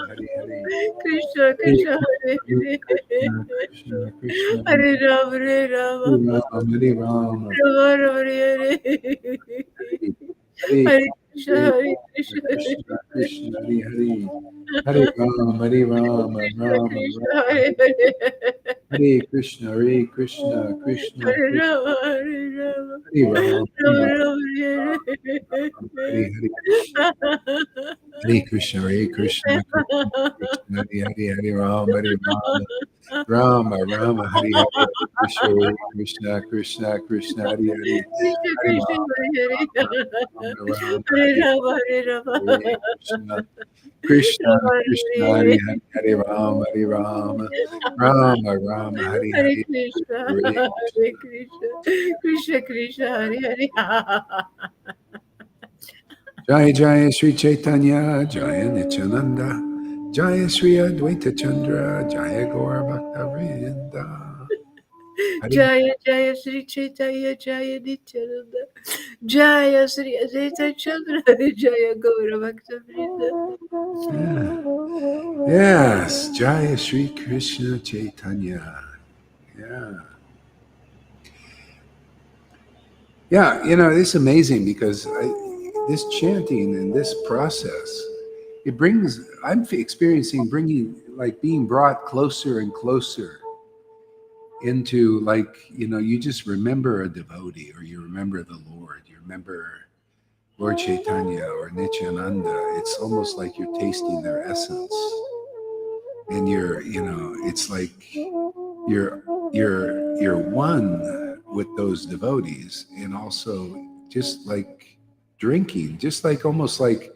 Hare Hare, Krishna Hare Krishna Hare Krishna, Hare Krishna, Krishna, Hare Rama Hare Rama Hare Ram, Rama Rama Hare Hare Hare, Hare Krishna Hare Hare Krishna Krishna, Krishna, Hare Hare, Hare Ram, Hare Ram, Krishna Ram, Krishna Ram, Hare Hare Hare Krishna, Hare Krishna, Krishna, Hare Krishna, Rama Hare Rama Hare Ram, Hare Rama Ram, Rama Hare Hare Hare, Hare Krishna, Hare Krishna, Krishna Krishna, Hare Hare, Hare Ram, Hare Ram, Rama Rama, Hare Hare, Hare Krishna, Hare Krishna, Krishna Krishna, Hare Hare, Krishna Hare Krishna Ram, Hare Rama Hare Rama, Hare Hare Rama Hare Rama Hare Krishna, Krishna Rama Krishna, Hare Hare Hare, Hare Ram, Hare Ram, Rama Rama, Hare Hare Hare, Krishna, Hare Hare Krishna, Krishna Krishna, Hare Hare. Jaya Jaya Sri Chaitanya, Jaya Nityananda, Jaya Sri Advaita Chandra, Jaya Gaura Bhakta Vrinda. Hari Jaya Jaya Sri Chaitanya Jaya Nityananda Jaya Sri Advaita Chandra Jaya Gaura Bhakta yeah. Yes, Jaya Sri Krishna Chaitanya. Yeah. Yeah, you know, it's amazing because this chanting and this process, it brings, I'm experiencing bringing, like being brought closer and closer into, like, you know, you just remember a devotee, or you remember the Lord, you remember Lord Chaitanya or Nityananda. It's almost like you're tasting their essence, and you're, you know, it's like you're one with those devotees, and also just like drinking, just like almost like,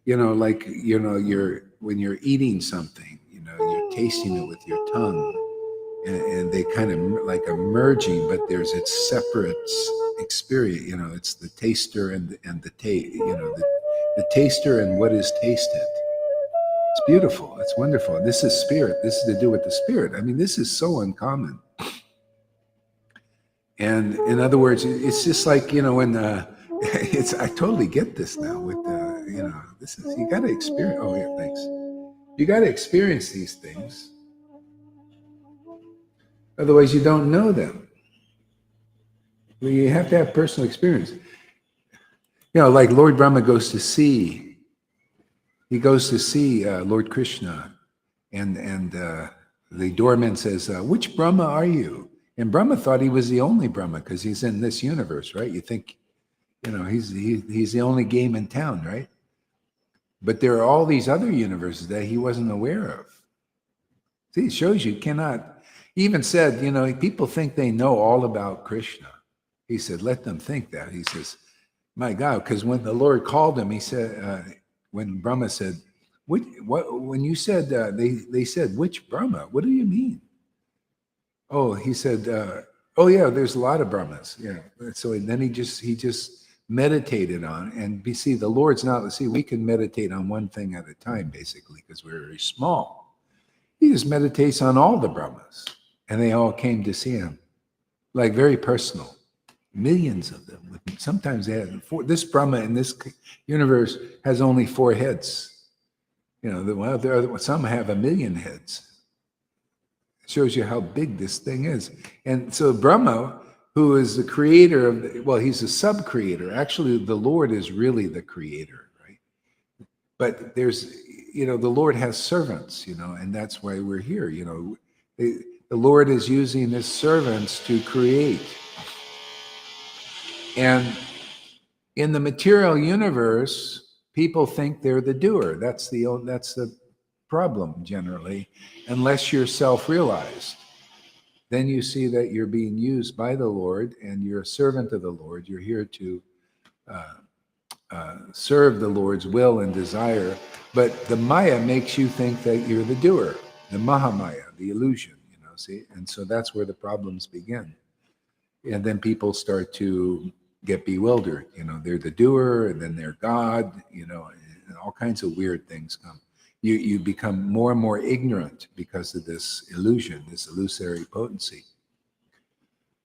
you know, like, you know, you're you're eating something, you're tasting it with your tongue, and they kind of like are merging, but there's its separate experience. It's the taster and the taste. The taster and what is tasted. It's beautiful. It's wonderful. This is spirit. This is to do with the spirit. I mean, this is so uncommon. And in other words, it's just like, when I totally get this now with, this is, you got to experience. Oh, yeah, thanks. You got to experience these things. Otherwise, you don't know them. You have to have personal experience. Like Lord Brahma goes to see. He goes to see Lord Krishna, and the doorman says, "Which Brahma are you?" And Brahma thought he was the only Brahma because he's in this universe, right? You think, he's the only game in town, right? But there are all these other universes that he wasn't aware of. See, it shows you cannot. He even said, people think they know all about Krishna. He said, let them think that. He says, my God, because when the Lord called him, he said. When Brahma said, when you said, they said, which Brahma? What do you mean? Oh, he said, oh yeah, there's a lot of Brahmas. Yeah. So then he just meditated on, and see, the Lord's not, we can meditate on one thing at a time, basically, because we're very small. He just meditates on all the Brahmas, and they all came to see him, like very personal. Millions of them. Sometimes they have this Brahma in this universe has only 4 heads. Some have 1 million heads. It shows you how big this thing is. And so Brahma, who is the creator of, he's a sub-creator. Actually, the Lord is really the creator, right? But there's, the Lord has servants, and that's why we're here. The Lord is using his servants to create. And in the material universe, people think they're the doer. That's the problem generally, unless you're self-realized. Then you see that you're being used by the Lord, and you're a servant of the Lord. You're here to serve the Lord's will and desire. But the Maya makes you think that you're the doer, the Mahamaya, the illusion. See, and so that's where the problems begin. And then people start to get bewildered. They're the doer, and then they're God, and all kinds of weird things come. You become more and more ignorant because of this illusion, this illusory potency.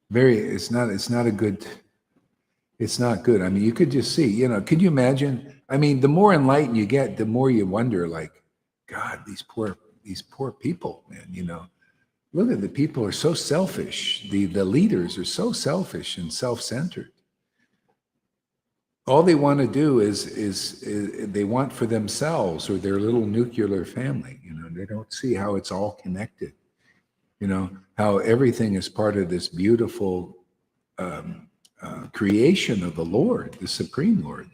It's not good. I mean, you could just see, could you imagine? I mean, the more enlightened you get, the more you wonder, like, God, these poor people, man, look at the people are so selfish. The leaders are so selfish and self-centered. All they want to do is they want for themselves or their little nuclear family. They don't see how it's all connected. How everything is part of this beautiful creation of the Lord, the Supreme Lord.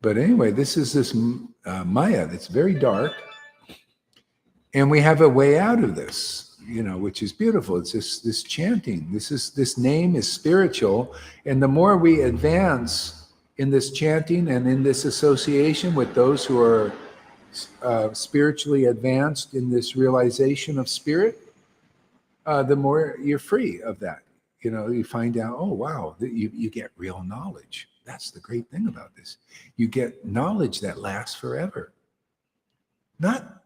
But anyway, this is this Maya that's very dark, and we have a way out of this. Which is beautiful. It's this chanting. This name is spiritual, and the more we advance in this chanting and in this association with those who are spiritually advanced in this realization of spirit, the more you're free of that. You find out, oh wow, you get real knowledge. That's the great thing about this. You get knowledge that lasts forever. Not,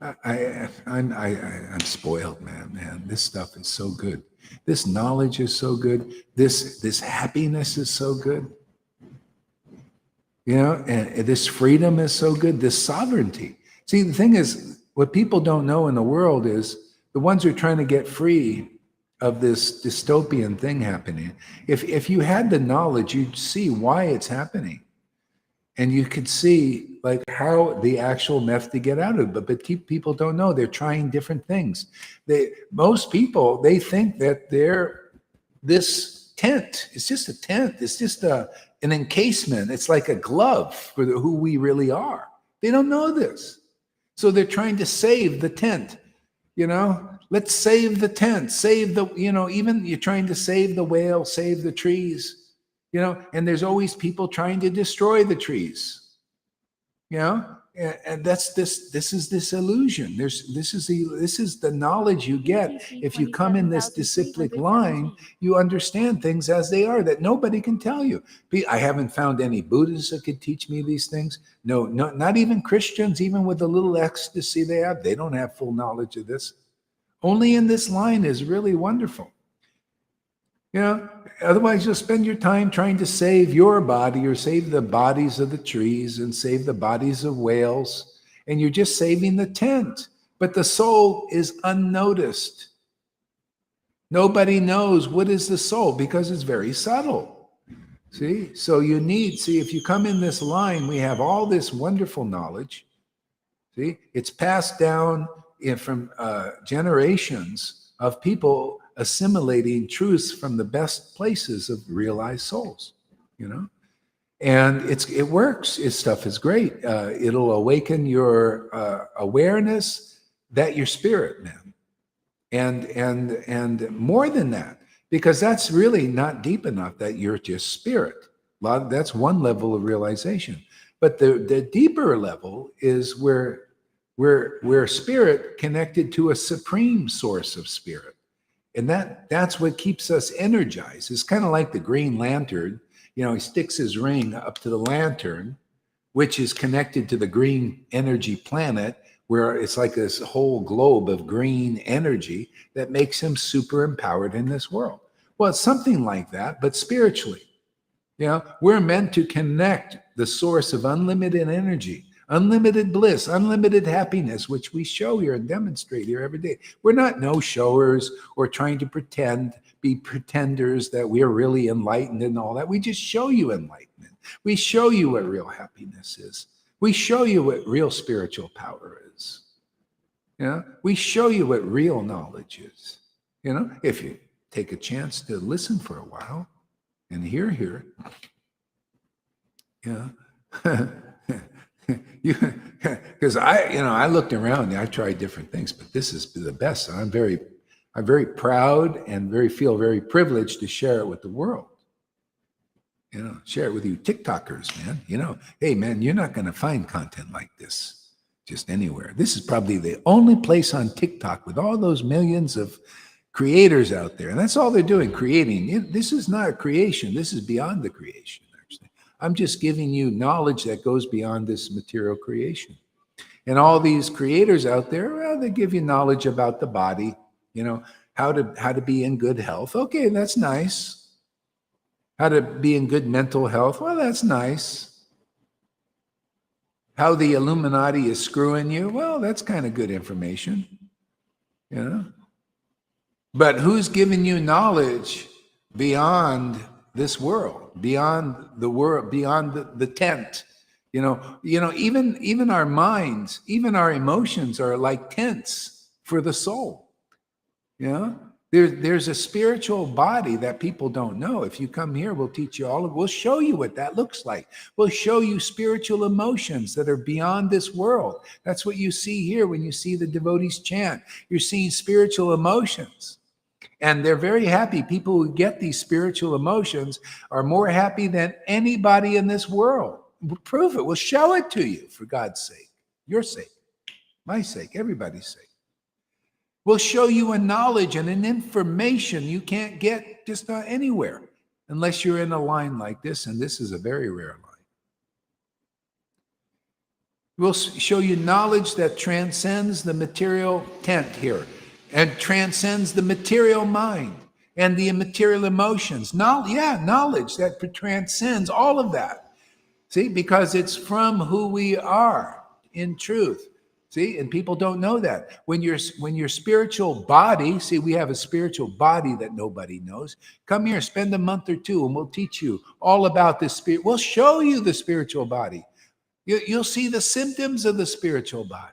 I'm spoiled, man. This stuff is so good. This knowledge is so good. This happiness is so good. And this freedom is so good. This sovereignty. See, the thing is, what people don't know in the world is the ones who are trying to get free of this dystopian thing happening. If you had the knowledge, you'd see why it's happening. And you could see like how the actual method to get out of it. But people don't know. They're trying different things. Most people, they think that they're this tent. It's just a tent. It's just an encasement. It's like a glove for who we really are. They don't know this. So they're trying to save the tent. Let's save the tent. Save the, even you're trying to save the whale, save the trees. And there's always people trying to destroy the trees. You know, and that's this is this illusion. This is the knowledge you get if you come in this disciplic line. You understand things as they are that nobody can tell you. I haven't found any Buddhists that could teach me these things. No, not even Christians, even with the little ecstasy they have, they don't have full knowledge of this. Only in this line is really wonderful. You know, otherwise you'll spend your time trying to save your body or save the bodies of the trees and save the bodies of whales, and you're just saving the tent. But the soul is unnoticed. Nobody knows what is the soul because it's very subtle. See? So if you come in this line, we have all this wonderful knowledge. See? It's passed down from generations of people assimilating truths from the best places of realized souls, you know, and it works. Its stuff is great. It'll awaken your awareness that you're spirit, man, and more than that, because that's really not deep enough that you're just spirit. That's one level of realization, but the deeper level is where spirit connected to a supreme source of spirit. And that's what keeps us energized. It's kind of like the Green Lantern. You know, he sticks his ring up to the lantern, which is connected to the green energy planet, where it's like this whole globe of green energy that makes him super empowered in this world. Well, it's something like that, but spiritually. You know, we're meant to connect the source of unlimited energy, unlimited bliss, unlimited happiness, which we show here and demonstrate here every day. We're not no-showers or trying to be pretenders that we're really enlightened and all that. We just show you enlightenment. We show you what real happiness is. We show you what real spiritual power is. You know, we show you what real knowledge is. You know, if you take a chance to listen for a while and hear. Yeah. Because I looked around and I tried different things, but this is the best. I'm very proud and feel very privileged to share it with the world. You know, share it with you TikTokers, man. You know, hey man, you're not going to find content like this just anywhere. This is probably the only place on TikTok with all those millions of creators out there, and that's all they're doing, creating. This is not a creation. This is beyond the creation. I'm just giving you knowledge that goes beyond this material creation. And all these creators out there, well, they give you knowledge about the body, you know, how to be in good health. Okay, that's nice. How to be in good mental health. Well, that's nice. How the Illuminati is screwing you. Well, that's kind of good information, you know. But who's giving you knowledge beyond this world, beyond the world, beyond the tent? You know, even our minds, even our emotions are like tents for the soul. You know, there's a spiritual body that people don't know. If you come here, we'll teach you we'll show you what that looks like. We'll show you spiritual emotions that are beyond this world. That's what you see here when you see the devotees chant. You're seeing spiritual emotions. And they're very happy. People who get these spiritual emotions are more happy than anybody in this world. We'll prove it. We'll show it to you, for God's sake, your sake, my sake, everybody's sake. We'll show you a knowledge and an information you can't get just anywhere unless you're in a line like this, and this is a very rare line. We'll show you knowledge that transcends the material tent here, and transcends the material mind and the immaterial emotions. Knowledge that transcends all of that. See, because it's from who we are in truth. See, and people don't know that. When your spiritual body, see, we have a spiritual body that nobody knows. Come here, spend a month or two, and we'll teach you all about this spirit. We'll show you the spiritual body. You'll see the symptoms of the spiritual body.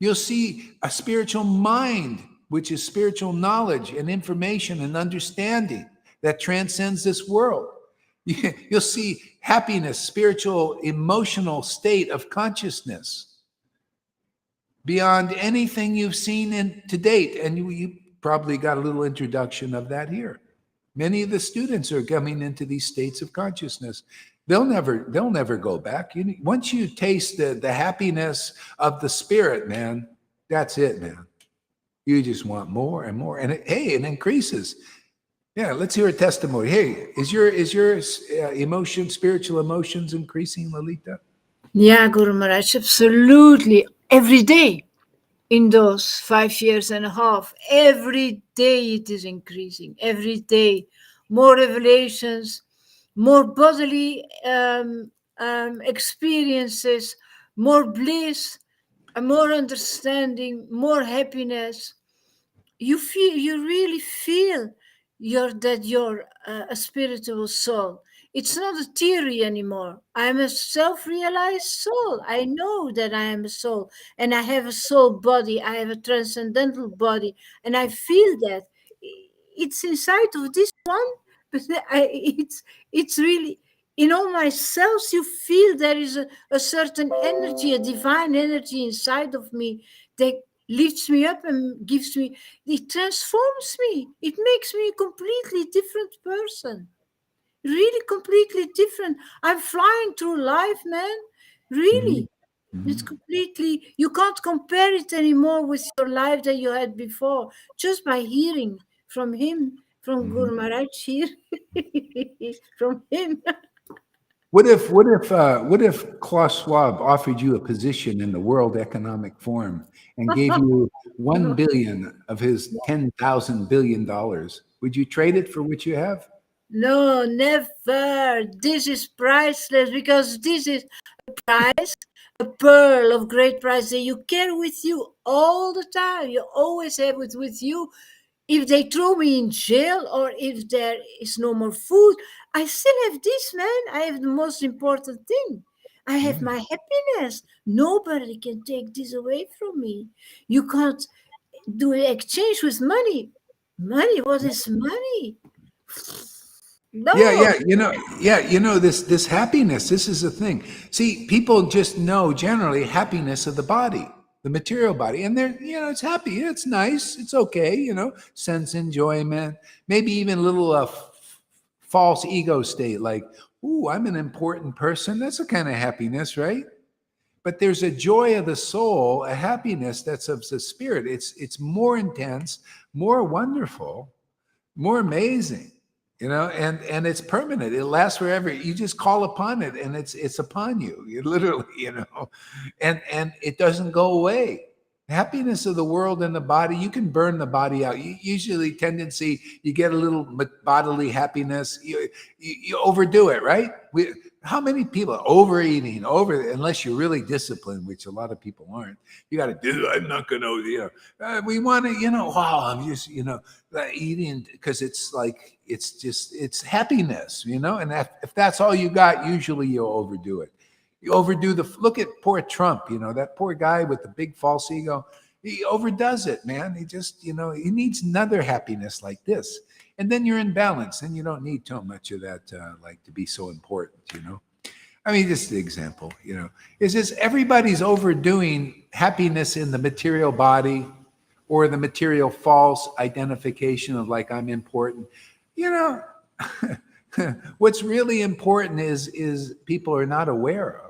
You'll see a spiritual mind, which is spiritual knowledge and information and understanding that transcends this world. You'll see happiness, spiritual, emotional state of consciousness beyond anything you've seen to date. And you probably got a little introduction of that here. Many of the students are coming into these states of consciousness they'll never go back. Once you taste the happiness of the spirit, man, that's it, man. You just want more and more, and it increases. Yeah, let's hear a testimony. Hey, is your spiritual emotions increasing, Lalita? Yeah, Guru Maharaj, absolutely. Every day in those 5 years and a half, every day it is increasing. Every day, more revelations, more bodily experiences, more bliss, more understanding, more happiness. You really feel you're a spiritual soul. It's not a theory anymore. I'm a self-realized soul. I know that I am a soul, and I have a soul body. I have a transcendental body, and I feel that it's inside of this one. But it's really in all my cells. You feel there is a certain energy, a divine energy inside of me that lifts me up and gives me, it transforms me. It makes me a completely different person. Really completely different. I'm flying through life, man. Mm-hmm. Really. It's completely, you can't compare it anymore with your life that you had before, just by hearing from him, from Mm-hmm. Guru Maharaj here, from him. What if Klaus Schwab offered you a position in the World Economic Forum and gave you 1 billion of his $10,000 billion? Would you trade it for what you have? No, never. This is priceless because this is a prize, a pearl of great price that you carry with you all the time. You always have it with you. If they throw me in jail or if there is no more food, I still have this, man. I have the most important thing. I have my happiness. Nobody can take this away from me. You can't do an exchange with money. Money, what is money? Yeah, No. yeah, this happiness. This is the thing. See, people just know generally happiness of the body, the material body, and they're it's happy, it's nice, it's okay, sense enjoyment, maybe even a little false ego state, like, ooh, I'm an important person. That's a kind of happiness, right? But there's a joy of the soul, a happiness that's of the spirit. It's more intense, more wonderful, more amazing, and it's permanent. It lasts forever. You just call upon it and it's upon you. You literally, and it doesn't go away. Happiness of the world and the body, you can burn the body out. Usually tendency, you get a little bodily happiness, you overdo it, right? How many people are overeating, unless you're really disciplined, which a lot of people aren't. You got to do, I'm not going to, we want to, wow, I'm just, eating because it's like, it's happiness, and if that's all you got, usually you'll overdo it. You overdo look at poor Trump, that poor guy with the big false ego. He overdoes it, man. He just, he needs another happiness like this. And then you're in balance and you don't need too much of that, like to be so important, I mean, just the example, is just everybody's overdoing happiness in the material body or the material false identification of like, I'm important, what's really important is people are not aware of.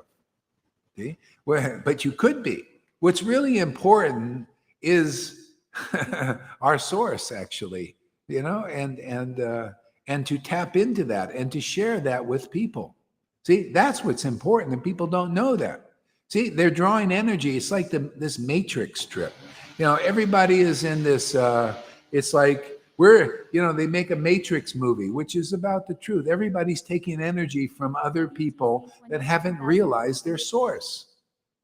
See? But you could be. What's really important is our source, actually, and to tap into that and to share that with people. See, that's what's important, and people don't know that. See, they're drawing energy. It's like this matrix trip. Everybody is in this. It's like they make a Matrix movie, which is about the truth. Everybody's taking energy from other people that haven't realized their source.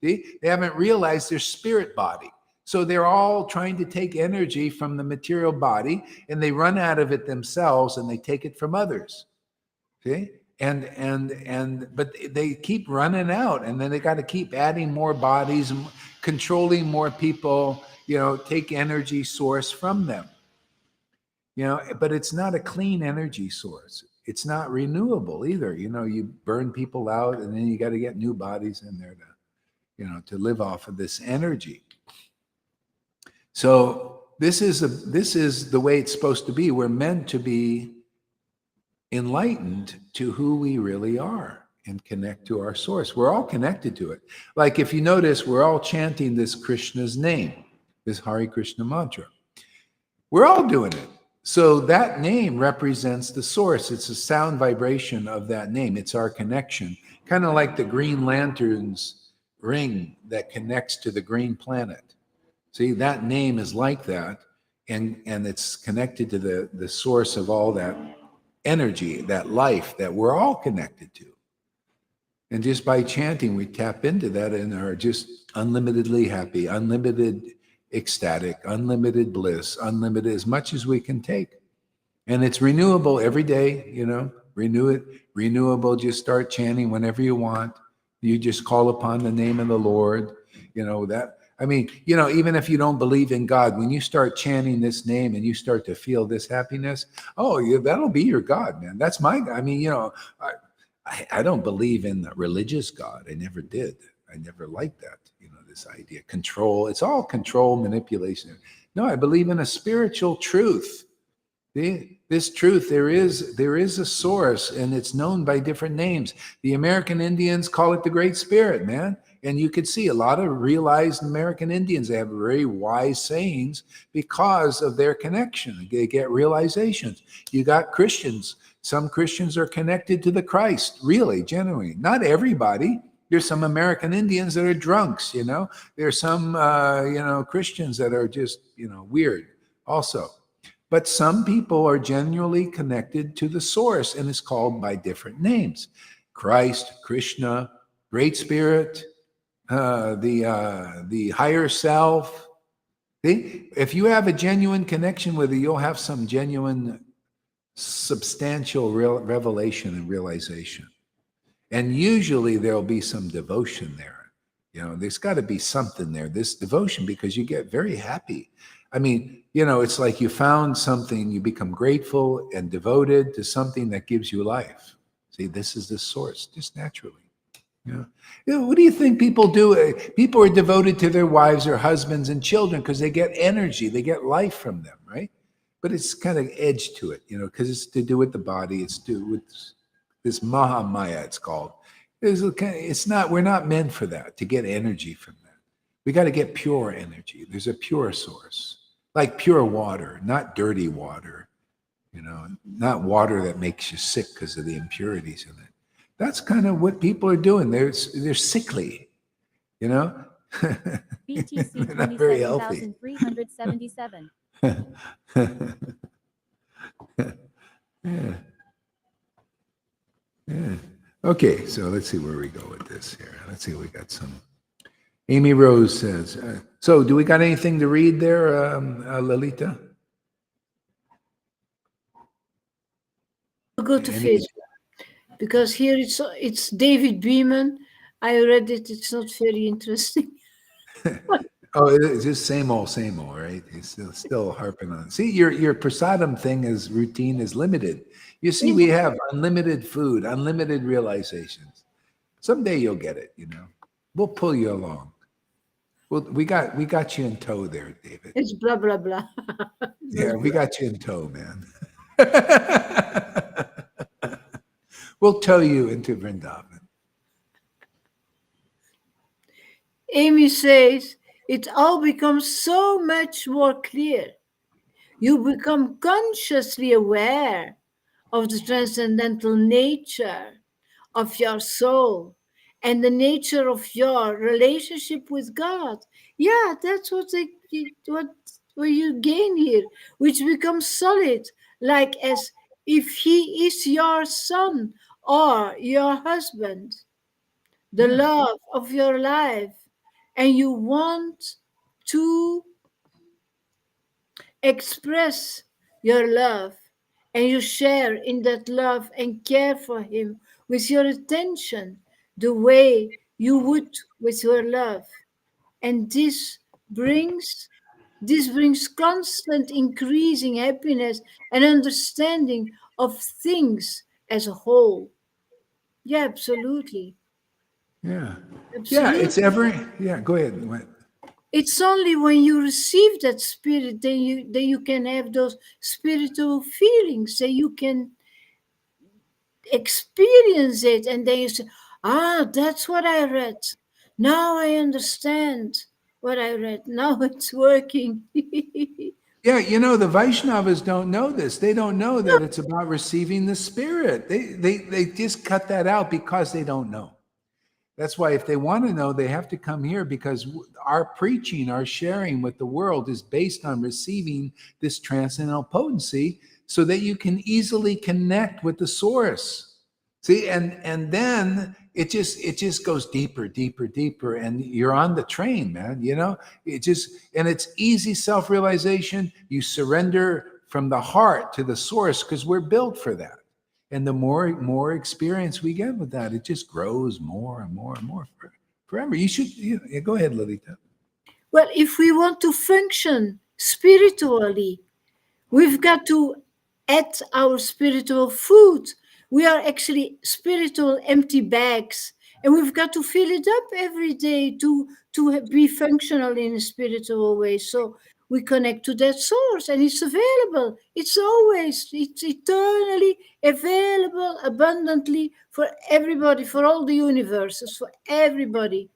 See, they haven't realized their spirit body. So they're all trying to take energy from the material body, and they run out of it themselves, and they take it from others. See, but they keep running out, and then they got to keep adding more bodies, controlling more people. Take energy source from them. But it's not a clean energy source. It's not renewable either. You burn people out, and then you got to get new bodies in there to live off of this energy. So this is the way it's supposed to be. We're meant to be enlightened to who we really are. and connect to our source. We're all connected to it. Like if you notice, we're all chanting this Krishna's name, this Hare Krishna mantra. We're all doing it. So that name represents the source. It's a sound vibration of that name. It's our connection, kind of like the Green Lantern's ring that connects to the green planet. See, that name is like that, and it's connected to the source of all that energy, that life that we're all connected to. And just by chanting, we tap into that and are just unlimitedly happy, unlimited ecstatic, unlimited bliss, unlimited, as much as we can take. And it's renewable every day, renew it, renewable. Just start chanting whenever you want. You just call upon the name of the Lord, even if you don't believe in God, when you start chanting this name and you start to feel this happiness, that'll be your God, man. That's my God. I don't believe in the religious God. I never did. I never liked that, this idea. Control. It's all control, manipulation. No, I believe in a spiritual truth. This truth, there is a source, and it's known by different names. The American Indians call it the Great Spirit, man. And you could see a lot of realized American Indians, they have very wise sayings because of their connection. They get realizations. You got Christians. Some Christians are connected to the Christ, really, genuinely. Not everybody. There's some American Indians that are drunks, There's some, Christians that are just, weird also. But some people are genuinely connected to the source, and it's called by different names. Christ, Krishna, Great Spirit, the higher self. See? If you have a genuine connection with it, you'll have some genuine, substantial revelation and realization. And usually there'll be some devotion there. There's got to be something there, this devotion, because you get very happy. It's like you found something, you become grateful and devoted to something that gives you life. See, this is the source, just naturally. What do you think people do? People are devoted to their wives or husbands and children because they get energy, they get life from them, right? But it's kind of edge to it, because it's to do with the body, it's to do with this Mahamaya, it's called. We're not meant for that, to get energy from that. We got to get pure energy. There's a pure source, like pure water, not dirty water, not water that makes you sick because of the impurities in it. That's kind of what people are doing. They're sickly, BTC They're not very healthy. 27,377. Yeah. Okay, so let's see where we go with this here. Let's see, we got some. Amy Rose says, so do we got anything to read there, Lalita? Go to Facebook, because here it's David Beeman. I read it. It's not very interesting. It's just same old, right? He's still harping on it. See, your prasadam thing is routine is limited. You see, we have unlimited food, unlimited realizations. Someday you'll get it, We'll pull you along. Well, we got you in tow there, David. It's blah blah blah. Yeah, we got you in tow, man. We'll tow you into Vrindavan. Amy says, it all becomes so much more clear. You become consciously aware of the transcendental nature of your soul and the nature of your relationship with God. Yeah, that's what you gain here, which becomes solid, like as if he is your son or your husband, the love of your life, and you want to express your love, and you share in that love and care for him with your attention, the way you would with your love. And this brings constant increasing happiness and understanding of things as a whole. Yeah, absolutely. Yeah. Absolutely. Go ahead. It's only when you receive that spirit that you can have those spiritual feelings, that you can experience it, and then you say, ah, that's what I read. Now I understand what I read. Now it's working. Yeah, the Vaishnavas don't know this. They don't know that it's about receiving the spirit. They just cut that out because they don't know. That's why if they want to know, they have to come here, because our preaching, our sharing with the world is based on receiving this transcendental potency so that you can easily connect with the source. See, and then it just goes deeper, deeper, deeper, and you're on the train, man. And it's easy self-realization. You surrender from the heart to the source because we're built for that. And the more experience we get with that, it just grows more and more and more forever. You should go ahead, Lilita. Well, if we want to function spiritually, we've got to add our spiritual food. We are actually spiritual empty bags, and we've got to fill it up every day to be functional in a spiritual way. So we connect to that source, and it's available. It's eternally available abundantly for everybody, for all the universes, for everybody.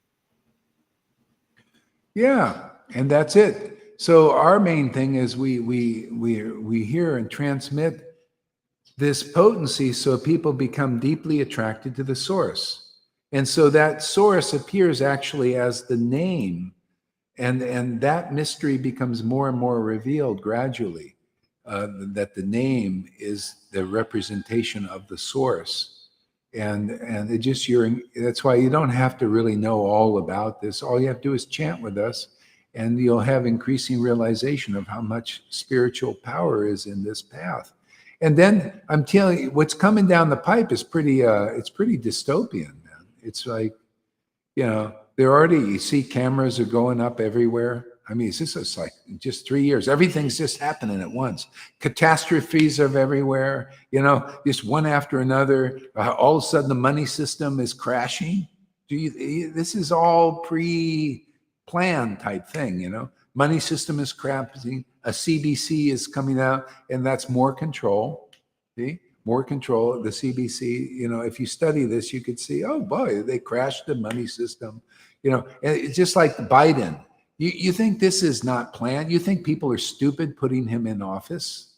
Yeah, and that's it. So our main thing is we hear and transmit this potency so people become deeply attracted to the source. And so that source appears actually as the name, and that mystery becomes more and more revealed gradually, that the name is the representation of the source. And that's why you don't have to really know all about this. All you have to do is chant with us, and you'll have increasing realization of how much spiritual power is in this path. And then I'm telling you, what's coming down the pipe is it's pretty dystopian, man. It's like, you see cameras are going up everywhere. I mean, it's just like just 3 years. Everything's just happening at once. Catastrophes are everywhere, just one after another. All of a sudden, the money system is crashing. This is all pre-planned type thing, Money system is crashing. A CBC is coming out, and that's more control. See? More control. The CBC, if you study this, you could see, oh boy, they crashed the money system. And it's just like Biden. You think this is not planned? You think people are stupid putting him in office?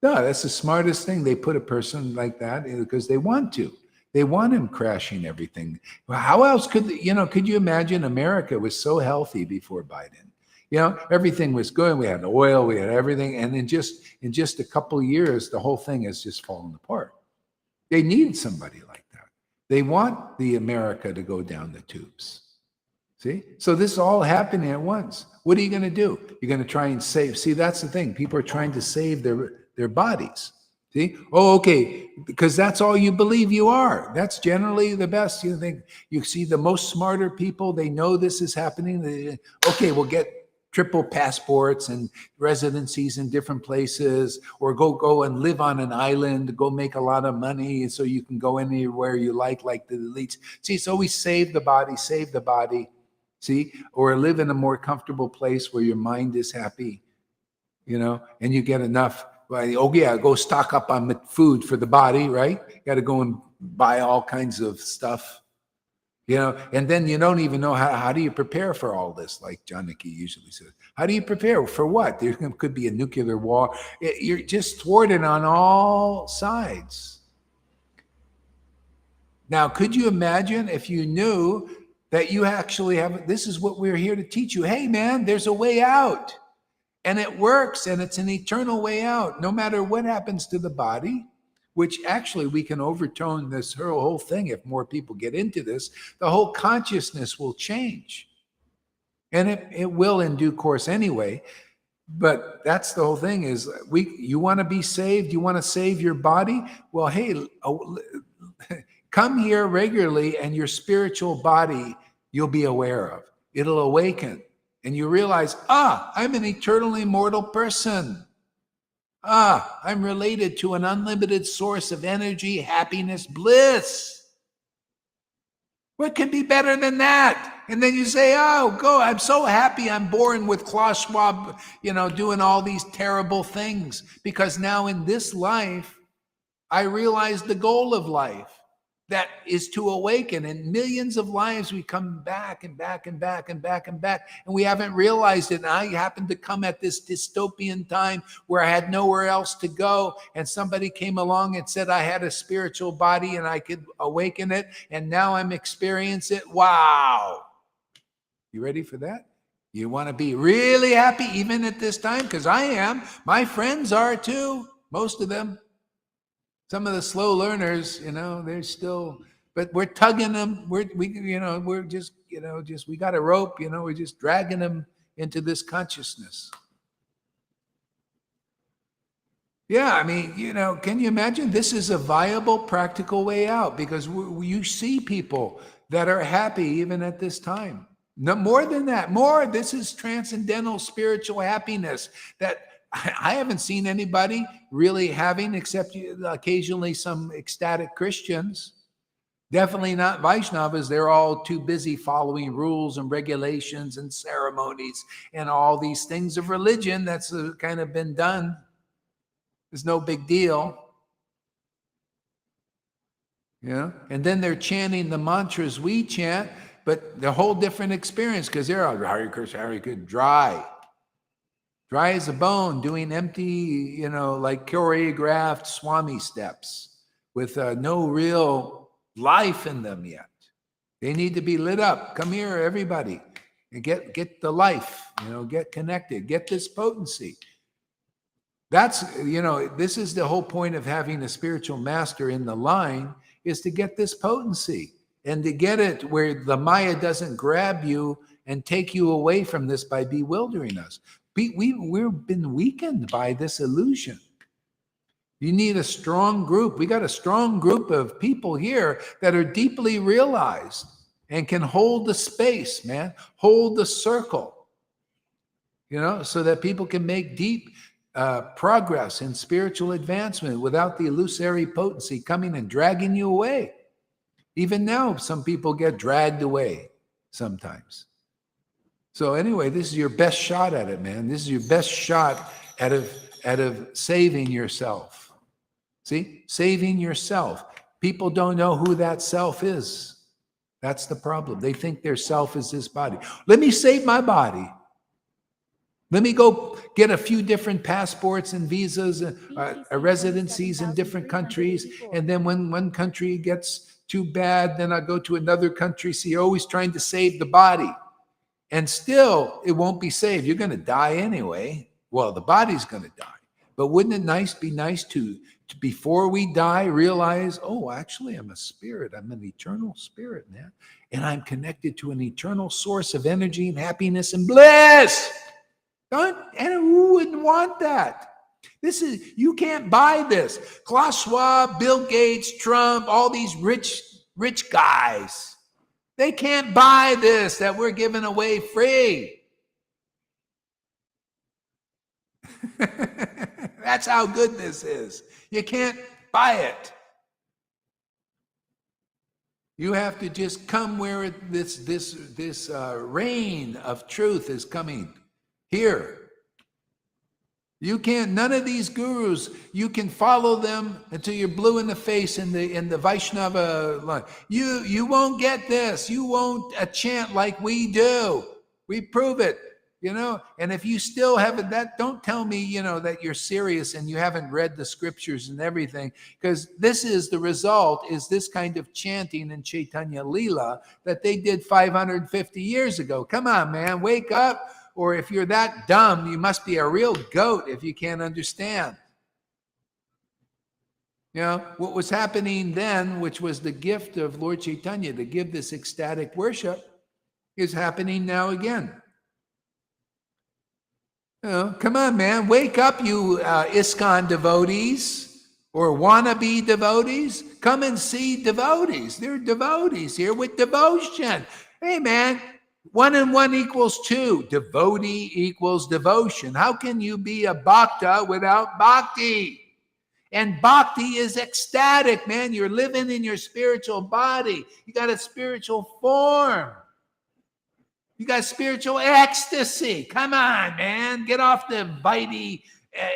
No, that's the smartest thing. They put a person like that because they want to. They want him crashing everything. How else could you imagine America was so healthy before Biden? Everything was good. We had oil, we had everything. And in just a couple of years, the whole thing has just fallen apart. They need somebody like that. They want the America to go down the tubes. See? So this is all happening at once. What are you going to do? You're going to try and save. See, that's the thing. People are trying to save their bodies. See? Oh, okay. Because that's all you believe you are. That's generally the best. You think you see the most smarter people, they know this is happening. Okay, we'll get triple passports and residencies in different places, or go and live on an island, go make a lot of money so you can go anywhere you like the elites. See, it's always save the body, see, or live in a more comfortable place where your mind is happy, and you get enough. Oh yeah, go stock up on food for the body, right? You got to go and buy all kinds of stuff. And then you don't even know how do you prepare for all this, like Janaki usually says. How do you prepare for what? There could be a nuclear war. You're just thwarted on all sides. Now, could you imagine if you knew that you actually have, this is what we're here to teach you. Hey, man, there's a way out. And it works, and it's an eternal way out, no matter what happens to the body. Which actually we can overturn this whole thing if more people get into this. The whole consciousness will change. And it will in due course anyway. But that's the whole thing is you want to be saved? You want to save your body? Well, hey, come here regularly and your spiritual body you'll be aware of. It'll awaken. And you realize, I'm an eternally immortal person. I'm related to an unlimited source of energy, happiness, bliss. What could be better than that? And then you say, I'm so happy I'm born with Klaus Schwab, doing all these terrible things. Because now in this life, I realized the goal of life. That is to awaken. In millions of lives, we come back and back and back and back and back, and we haven't realized it. And I happened to come at this dystopian time where I had nowhere else to go, and somebody came along and said I had a spiritual body and I could awaken it, and now I'm experiencing it. Wow. You ready for that? You want to be really happy even at this time? Because I am. My friends are too, most of them. Some of the slow learners, they're still, but we're tugging them. We got a rope, we're just dragging them into this consciousness. Yeah, I mean, can you imagine? This is a viable, practical way out, because you see people that are happy even at this time. No more than that. This is transcendental spiritual happiness that I haven't seen anybody really having, except occasionally some ecstatic Christians. Definitely not Vaishnavas. They're all too busy following rules and regulations and ceremonies and all these things of religion that's kind of been done. It's no big deal. And then they're chanting the mantras we chant, but the whole different experience, because they're all Hare Krishna, Hare Krishna, dry as a bone, doing empty, like choreographed Swami steps with no real life in them yet. They need to be lit up. Come here, everybody, and get the life, get connected, get this potency. That's, this is the whole point of having a spiritual master in the line, is to get this potency and to get it where the Maya doesn't grab you and take you away from this by bewildering us. We've been weakened by this illusion. You need a strong group. We got a strong group of people here that are deeply realized and can hold the space, man, hold the circle, so that people can make deep progress in spiritual advancement without the illusory potency coming and dragging you away. Even now, some people get dragged away sometimes. So anyway, this is your best shot at it, man. This is your best shot out of saving yourself. See, saving yourself. People don't know who that self is. That's the problem. They think their self is this body. Let me save my body. Let me go get a few different passports and visas, residencies in different countries. And then when one country gets too bad, then I go to another country. So you're always trying to save the body. And still, it won't be saved. You're going to die anyway. Well, the body's going to die. But wouldn't it be nice to before we die, realize, oh, actually, I'm a spirit. I'm an eternal spirit, man. And I'm connected to an eternal source of energy and happiness and bliss. And who wouldn't want that? You can't buy this. Klaus Schwab, Bill Gates, Trump, all these rich guys. They can't buy this that we're giving away free. That's how good this is. You can't buy it. You have to just come where this rain of truth is coming here. You can't, none of these gurus, you can follow them until you're blue in the face in the Vaishnava line. You won't get this. You won't chant like we do. We prove it, and if you still haven't, don't tell me, that you're serious and you haven't read the scriptures and everything, because this is the result, is this kind of chanting in Chaitanya Leela that they did 550 years ago. Come on, man, wake up. Or if you're that dumb, you must be a real goat if you can't understand. What was happening then, which was the gift of Lord Caitanya to give this ecstatic worship, is happening now again. Come on, man, wake up, you ISKCON devotees or wannabe devotees. Come and see devotees. There are devotees here with devotion. Hey, man. 1 and 1 equals 2. Devotee equals devotion. How can you be a bhakta without bhakti? And bhakti is ecstatic, man. You're living in your spiritual body. You got a spiritual form. You got spiritual ecstasy. Come on, man. Get off the bitey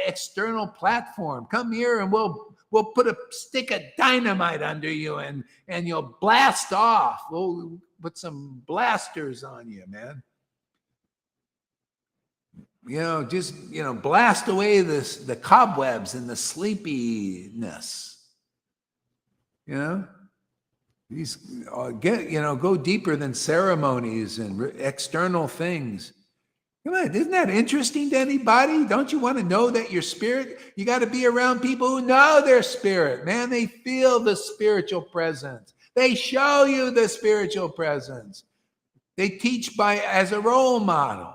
external platform. Come here and we'll we'll put a stick of dynamite under you and you'll blast off. We'll put some blasters on you, man. Just blast away the cobwebs and the sleepiness. These go deeper than ceremonies and external things. Come on, isn't that interesting to anybody? Don't you want to know that your spirit? You got to be around people who know their spirit, man. They feel the spiritual presence. They show you the spiritual presence. They teach as a role model.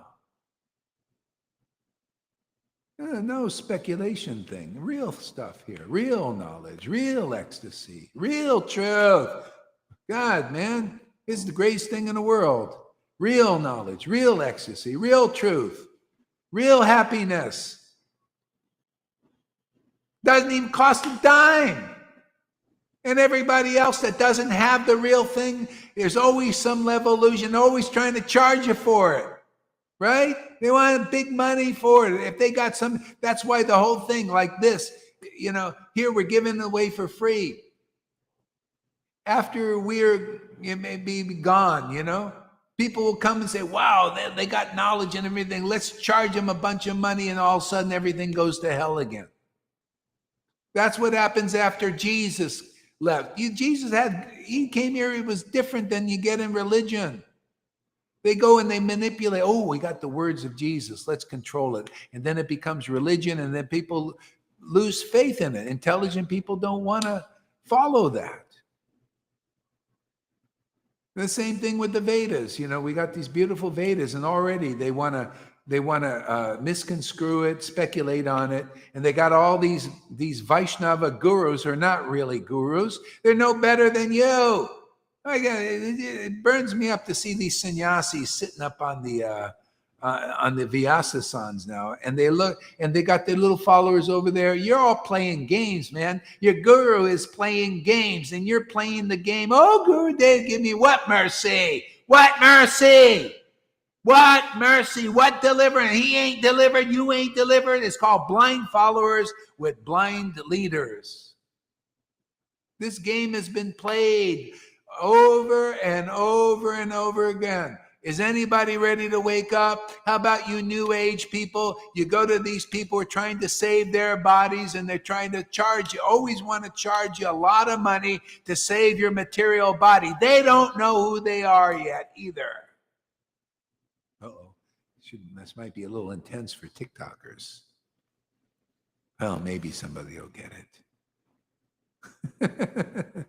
No speculation thing. Real stuff here. Real knowledge. Real ecstasy. Real truth. God, man, it's the greatest thing in the world. Real knowledge, real ecstasy, real truth, real happiness. Doesn't even cost a dime. And everybody else that doesn't have the real thing, there's always some level of illusion, always trying to charge you for it, right? They want big money for it. If they got some, that's why the whole thing like this, here we're giving it away for free. After you may be gone, people will come and say, wow, they got knowledge and everything. Let's charge them a bunch of money, and all of a sudden everything goes to hell again. That's what happens after Jesus left. He came here, it was different than you get in religion. They go and they manipulate. Oh, we got the words of Jesus. Let's control it. And then it becomes religion, and then people lose faith in it. Intelligent people don't want to follow that. The same thing with the Vedas. We got these beautiful Vedas, and already they want to misconstrue it, speculate on it, and they got all these Vaishnava gurus who are not really gurus. They're no better than you. It burns me up to see these sannyasis sitting up on the Vyasasans now, and they got their little followers over there. You're all playing games, man. Your guru is playing games, and you're playing the game. Oh, Guru Dev, give me what mercy? What mercy? What mercy? What deliverance? He ain't delivered. You ain't delivered. It's called blind followers with blind leaders. This game has been played over and over and over again. Is anybody ready to wake up? How about you new age people? You go to these people who are trying to save their bodies, and they're trying to charge you, always want to charge you a lot of money to save your material body. They don't know who they are yet either. Uh-oh. This might be a little intense for TikTokers. Well, maybe somebody will get it.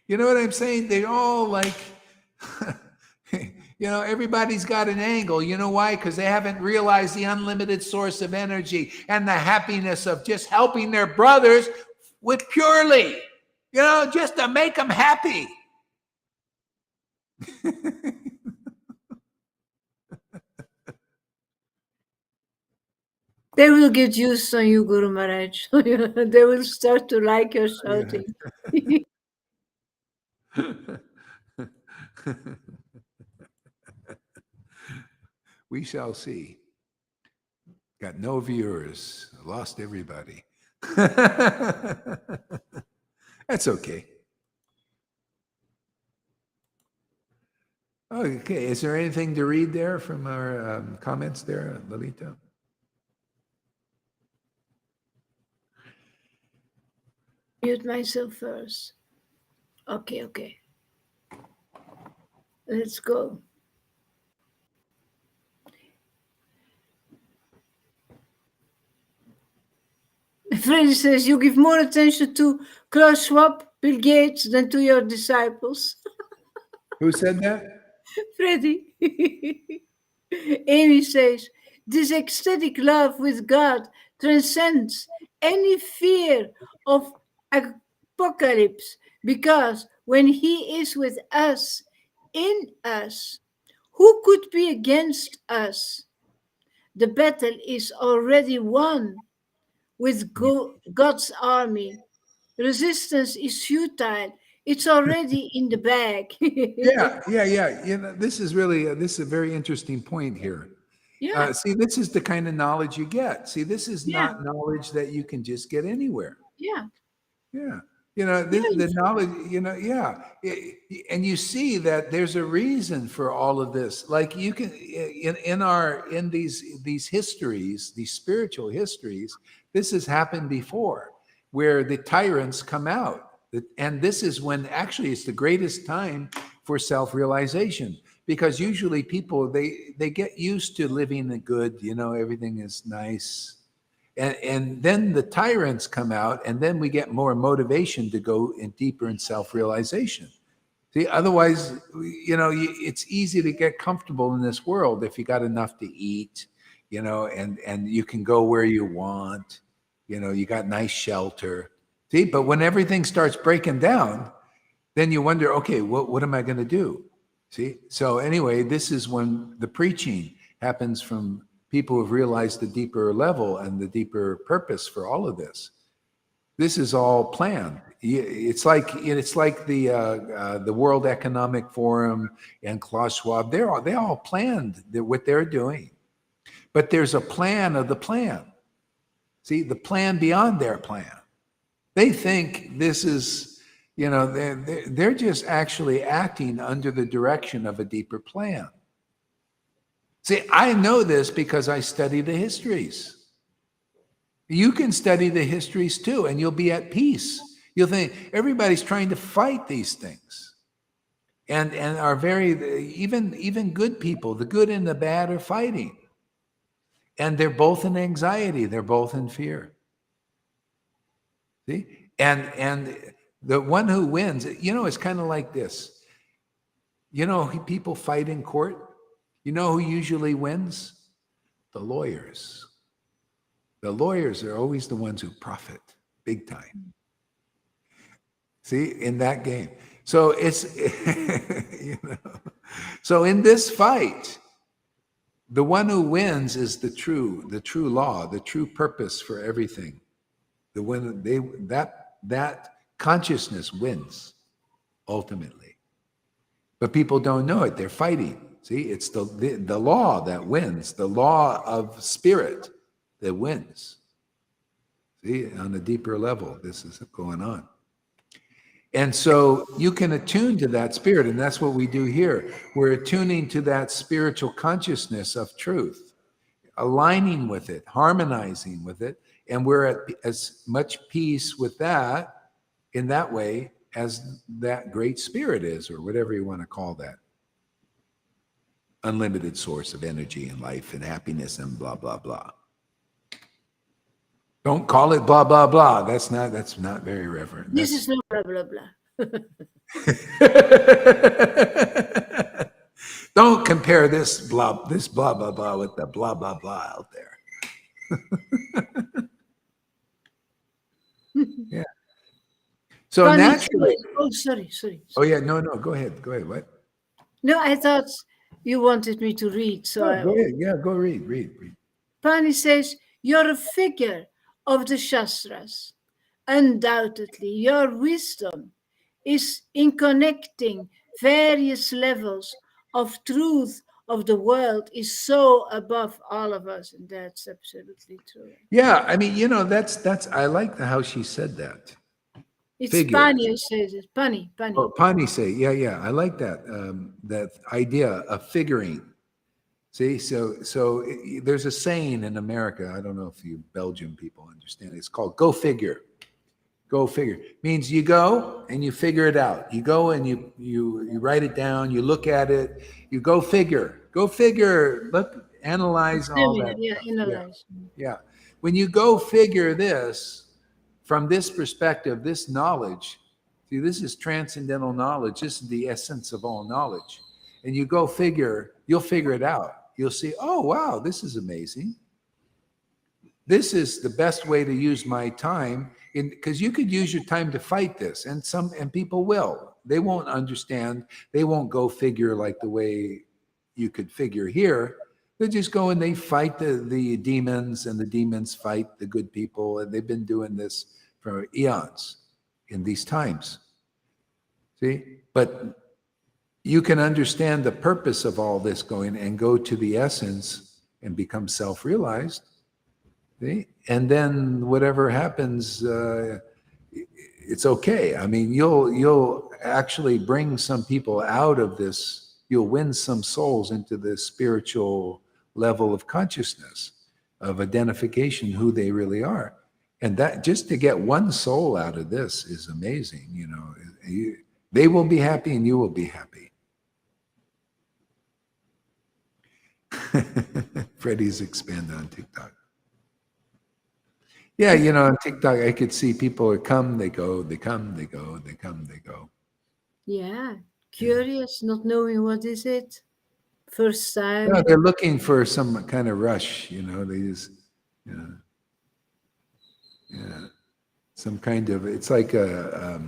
You know what I'm saying? They're all like... everybody's got an angle. You know why? Because they haven't realized the unlimited source of energy and the happiness of just helping their brothers with purely, just to make them happy. They will get used on you, Guru Maharaj. They will start to like your shouting. We shall see. Got no viewers. Lost everybody. That's okay. Okay. Is there anything to read there from our comments there, Lalita? Mute myself first. Okay. Let's go. Freddie says, you give more attention to Klaus Schwab, Bill Gates, than to your disciples. Who said that? Freddie. Amy says, this ecstatic love with God transcends any fear of apocalypse, because when He is with us, in us, who could be against us? The battle is already won with God's army. Resistance is futile. It's already in the bag. Yeah. This is a very interesting point here. Yeah. See, this is the kind of knowledge you get. See, this is not knowledge that you can just get anywhere. Yeah. Yeah. The knowledge, and you see that there's a reason for all of this. Like you can, in these histories, these spiritual histories, this has happened before, where the tyrants come out. And this is when actually it's the greatest time for self-realization, because usually people, they get used to living the good, everything is nice. And then the tyrants come out, and then we get more motivation to go in deeper in self-realization. See, otherwise, it's easy to get comfortable in this world if you got enough to eat, and you can go where you want, you got nice shelter. See, but when everything starts breaking down, then you wonder, okay, what am I going to do? See, so anyway, this is when the preaching happens from people who've realized the deeper level and the deeper purpose for all of this. This is all planned. It's like the World Economic Forum and Klaus Schwab. They all planned what they're doing, but there's a plan of the plan. See, the plan beyond their plan. They think this is, they're just actually acting under the direction of a deeper plan. See, I know this because I study the histories. You can study the histories too, and you'll be at peace. You'll think everybody's trying to fight these things, and are even good people, the good and the bad, are fighting, and they're both in anxiety. They're both in fear. See, and the one who wins, it's kind of like this. People fight in court. You know who usually wins? The lawyers. The lawyers are always the ones who profit big time. See, in that game. So it's, so in this fight, the one who wins is the true law, the true purpose for everything. That consciousness wins ultimately. But people don't know it. They're fighting. See, it's the law that wins, the law of spirit that wins. See, on a deeper level, this is going on. And so you can attune to that spirit, and that's what we do here. We're attuning to that spiritual consciousness of truth, aligning with it, harmonizing with it, and we're at as much peace with that in that way as that great spirit is, or whatever you want to call that. Unlimited source of energy and life and happiness and blah, blah, blah. Don't call it blah, blah, blah. That's not very reverent. This is no blah, blah, blah. Don't compare this blah, blah, blah with the blah, blah, blah out there. Yeah. So Funny, naturally. Oh, sorry. Oh, yeah. No. Go ahead. What? No, I thought you wanted me to read. So go ahead. Yeah, go read. Pani says, you're a figure of the Shastras. Undoubtedly, your wisdom is in connecting various levels of truth of the world is so above all of us, and that's absolutely true. Yeah, I mean, that's I like how she said that. It's Figure. Pani who says it. Pani. Oh, Pani say, yeah. I like that that idea of figuring. See, so there's a saying in America. I don't know if you Belgian people understand it. It's called "go figure." Go figure means you go and you figure it out. You go and you write it down. You look at it. You go figure. Go figure. Look, analyze all that. Yeah, analyze. Yeah. When you go figure this from this perspective, this knowledge. See, this is transcendental knowledge. This is the essence of all knowledge. And you go figure. You'll figure it out. You'll see. Oh wow, this is amazing. This is the best way to use my time, because you could use your time to fight this, and people will. They won't understand. They won't go figure like the way you could figure here. They just go and they fight the demons, and the demons fight the good people, and they've been doing this for eons in these times. See, but you can understand the purpose of all this going and go to the essence and become self-realized. See? And then whatever happens, it's okay. I mean, you'll actually bring some people out of this. You'll win some souls into this spiritual level of consciousness, of identification, who they really are. And that, just to get one soul out of this is amazing. You know, they will be happy and you will be happy. Freddie's expand on TikTok. Yeah, you know, on TikTok, I could see people come, they go, they come, they go, they come, they go. Yeah, curious, not knowing what is it. First time. No, they're looking for some kind of rush, you know, they just, you know, yeah, some kind of, it's like a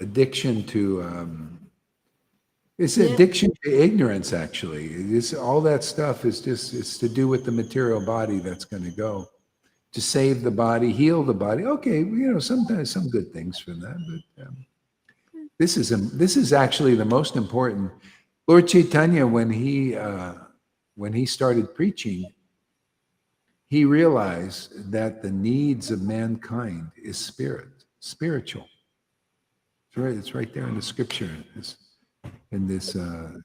addiction to, it's Yeah. addiction to ignorance, actually. It's, all that stuff is just, it's to do with the material body that's going to go. To save the body, heal the body. Okay, you know, sometimes some good things from that, but this is actually the most important. Lord Caitanya, when he started preaching, he realized that the needs of mankind is spiritual. It's right. It's right there in the scripture. In this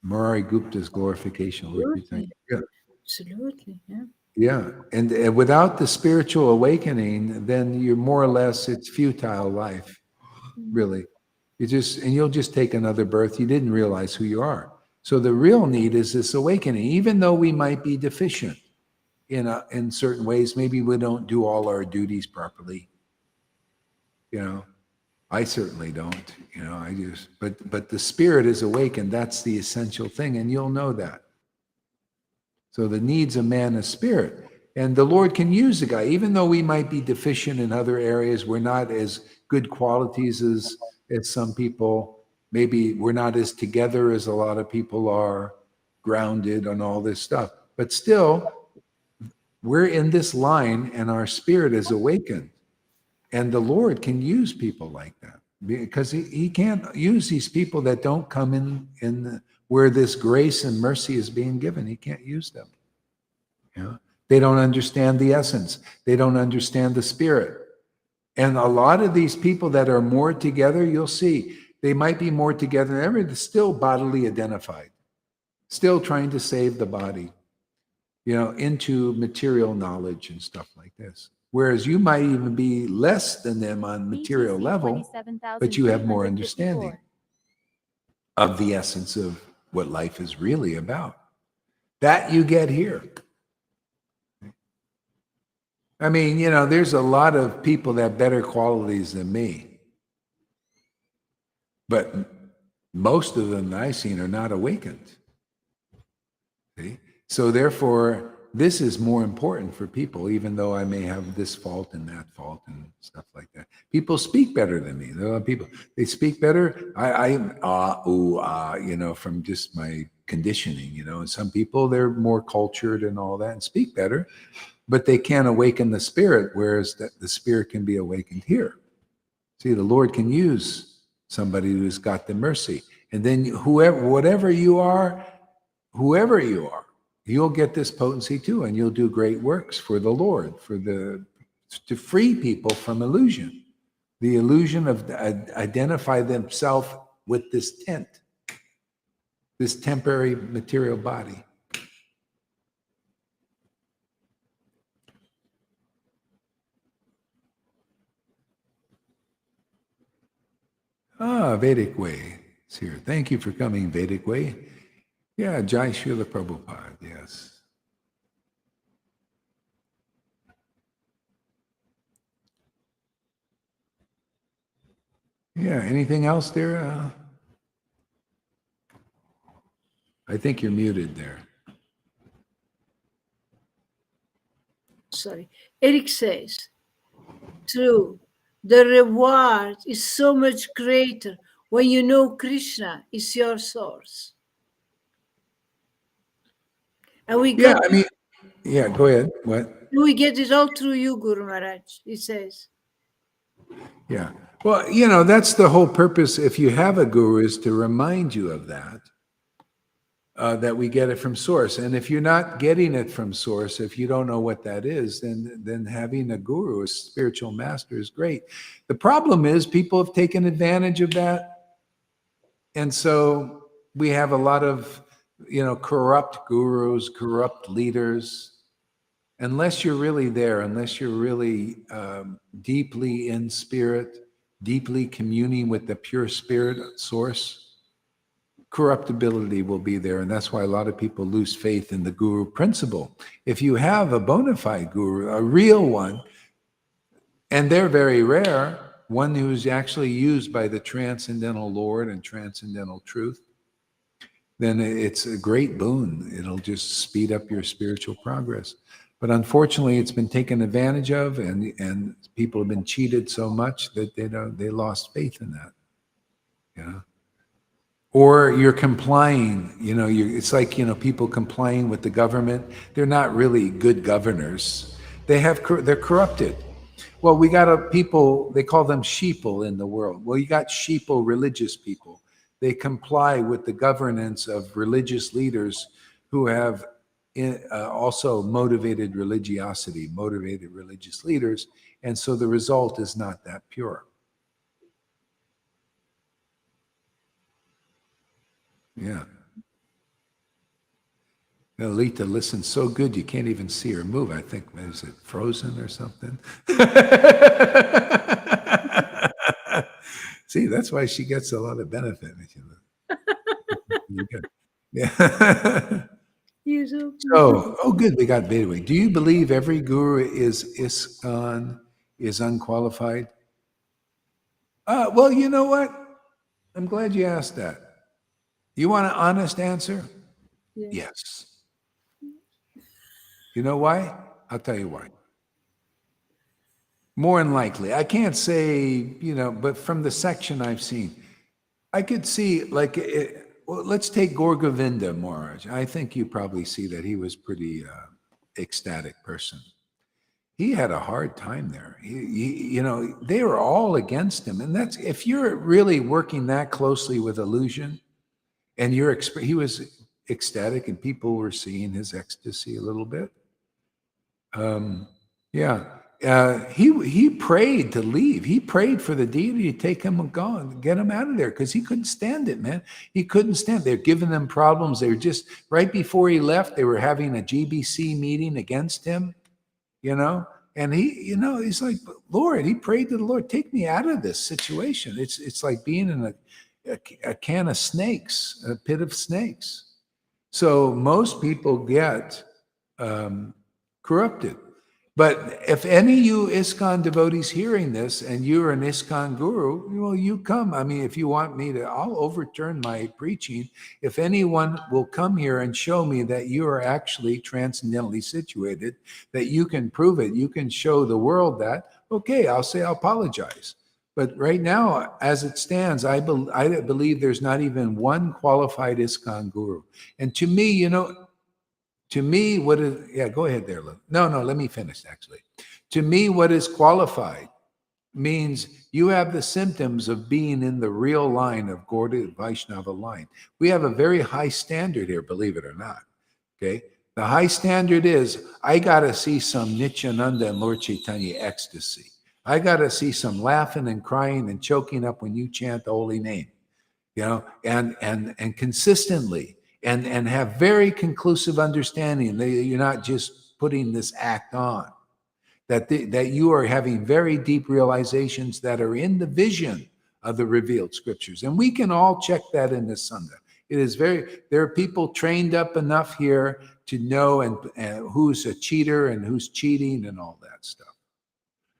Murari Gupta's glorification. Lord Caitanya. Yeah. Absolutely. Yeah. Yeah, and without the spiritual awakening, then you're more or less, it's futile life, really. You'll just take another birth. You didn't realize who you are. So the real need is this awakening. Even though we might be deficient in certain ways, maybe we don't do all our duties properly. You know, I certainly don't. You know, but the spirit is awakened. That's the essential thing, and you'll know that. So the needs of man is spirit. And the Lord can use the guy, even though we might be deficient in other areas. We're not as good qualities as some people. Maybe we're not as together as a lot of people are, grounded on all this stuff. But still, we're in this line and our spirit is awakened. And the Lord can use people like that, because he can't use these people that don't come in where this grace and mercy is being given. He can't use them. You know? They don't understand the essence. They don't understand the spirit. And a lot of these people that are more together, you'll see, they might be more together than ever. They're still bodily identified, still trying to save the body, you know, into material knowledge and stuff like this. Whereas you might even be less than them on material level, but you have more understanding of the essence of what life is really about. That you get here. I mean, you know, there's a lot of people that have better qualities than me. But most of them that I've seen are not awakened. See? So therefore, this is more important for people, even though I may have this fault and that fault and stuff like that. People speak better than me. There are people, they speak better. You know, from just my conditioning, you know, and some people, they're more cultured and all that and speak better, but they can't awaken the spirit, whereas the spirit can be awakened here. See, the Lord can use somebody who's got the mercy. And then whatever you are, whoever you are, you'll get this potency too, and you'll do great works for the Lord, to free people from illusion. The illusion of identify themselves with this tent, this temporary material body. Vedic Way is here. Thank you for coming, Vedic Way. Yeah, Jai Srila Prabhupada, yes. Yeah, anything else there? I think you're muted there. Sorry. Eric says, true. The reward is so much greater when you know Krishna is your source. And we Yeah, got, I mean, yeah, go ahead. What? we get it all through you, Guru Maharaj, he says. Yeah. Well, you know, that's the whole purpose. If you have a guru, is to remind you of that. that we get it from source. And if you're not getting it from source, if you don't know what that is, then having a guru, a spiritual master, is great. The problem is people have taken advantage of that. And so we have a lot of, corrupt gurus, corrupt leaders. Unless you're really there, unless you're really deeply in spirit, deeply communing with the pure spirit source, corruptibility will be there. And that's why a lot of people lose faith in the guru principle. If you have a bona fide guru, a real one, and they're very rare, one who's actually used by the transcendental Lord and transcendental truth, then it's a great boon. It'll just speed up your spiritual progress. But unfortunately, it's been taken advantage of, and people have been cheated so much that they lost faith in that. Or you're complying. It's like people complying with the government. They're not really good governors. They're corrupted. Well, we got people. They call them sheeple in the world. Well, you got sheeple religious people. They comply with the governance of religious leaders who have also motivated religiosity, motivated religious leaders, and so the result is not that pure. Yeah. Lita listens so good you can't even see her move. I think, is it frozen or something? See, that's why she gets a lot of benefit. Yeah. So, good, we got Beta Way. Do you believe every guru is ISKCON, is unqualified? Well, you know what? I'm glad you asked that. You want an honest answer? Yes. You know why? I'll tell you why. More than likely. I can't say, but from the section I've seen, I could see, well, let's take Gaur Govinda Maharaj. I think you probably see that he was pretty ecstatic person. He had a hard time there. They were all against him. And that's, if you're really working that closely with illusion, and he was ecstatic and people were seeing his ecstasy a little bit. He prayed to leave. He prayed for the deity to take him and go and get him out of there because he couldn't stand it, man. He couldn't stand it. They're giving them problems. They were just, right before he left, they were having a GBC meeting against him, and he's like, Lord, he prayed to the Lord, take me out of this situation. It's like being in a can of snakes, a pit of snakes. So most people get corrupted. But if any of you ISKCON devotees hearing this and you're an ISKCON guru, well, you come. I mean, if you want me to, I'll overturn my preaching. If anyone will come here and show me that you are actually transcendentally situated, that you can prove it, you can show the world that, okay, I'll say I'll apologize. But right now, as it stands, I believe there's not even one qualified ISKCON guru. And to me, what is, go ahead there, Lou. No, let me finish, actually. To me, what is qualified means you have the symptoms of being in the real line of Gaudiya Vaishnava line. We have a very high standard here, believe it or not, okay? The high standard is, I got to see some Nityananda and Lord Caitanya ecstasy. I got to see some laughing and crying and choking up when you chant the holy name, and consistently. And have very conclusive understanding that you're not just putting this act on, that you are having very deep realizations that are in the vision of the revealed scriptures. And we can all check that in this Sangha. There are people trained up enough here to know and who's a cheater and who's cheating and all that stuff.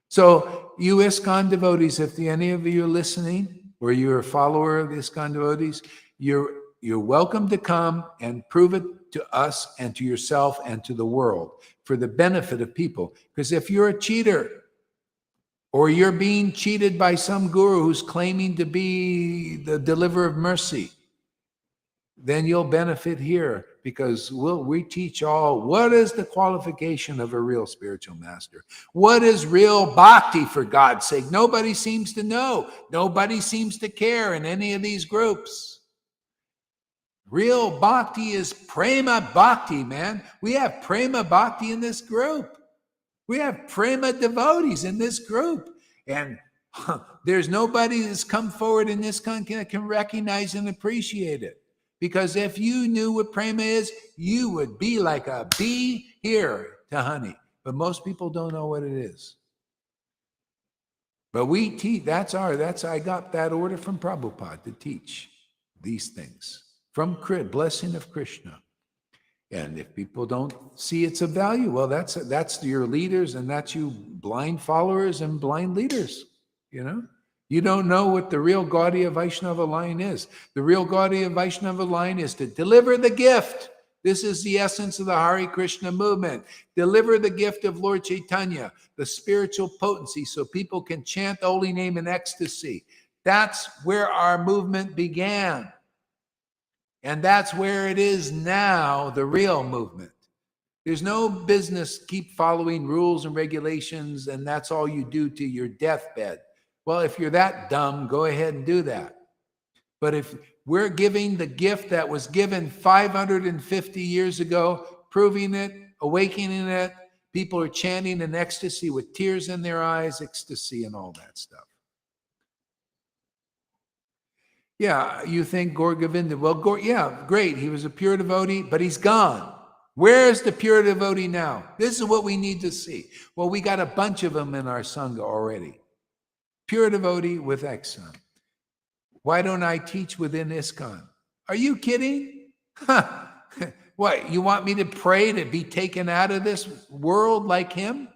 So you ISKCON devotees, if any of you are listening, or you're a follower of ISKCON devotees, you're welcome to come and prove it to us and to yourself and to the world for the benefit of people. Because if you're a cheater or you're being cheated by some guru who's claiming to be the deliverer of mercy, then you'll benefit here because we teach all what is the qualification of a real spiritual master. What is real bhakti, for God's sake? Nobody seems to know. Nobody seems to care in any of these groups. Real bhakti is prema bhakti, man. We have prema bhakti in this group. We have prema devotees in this group. And there's nobody that's come forward in this country that can recognize and appreciate it. Because if you knew what prema is, you would be like a bee here to honey. But most people don't know what it is. But we teach, I got that order from Prabhupada to teach these things from blessing of Krishna. And if people don't see it's of value, well, that's your leaders, and that's you blind followers and blind leaders, you know? You don't know what the real Gaudiya Vaishnava line is. The real Gaudiya Vaishnava line is to deliver the gift. This is the essence of the Hare Krishna movement. Deliver the gift of Lord Caitanya, the spiritual potency, so people can chant the holy name in ecstasy. That's where our movement began. And that's where it is now, the real movement. There's no business keep following rules and regulations, and that's all you do to your deathbed. Well, if you're that dumb, go ahead and do that. But if we're giving the gift that was given 550 years ago, proving it, awakening it, people are chanting in ecstasy with tears in their eyes, ecstasy and all that stuff. Yeah, you think Gaur Govinda, well, yeah, great. He was a pure devotee, but he's gone. Where's the pure devotee now? This is what we need to see. Well, we got a bunch of them in our Sangha already. Pure devotee with ISKCON. Why don't I teach within ISKCON? Are you kidding? What, you want me to pray to be taken out of this world like him?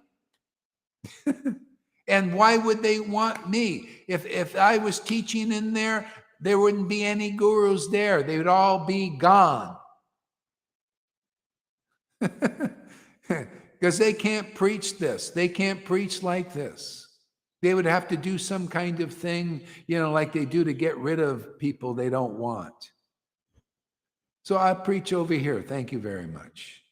And why would they want me? If I was teaching in there, there wouldn't be any gurus there. They would all be gone. Because they can't preach this. They can't preach like this. They would have to do some kind of thing, like they do to get rid of people they don't want. So I'll preach over here. Thank you very much.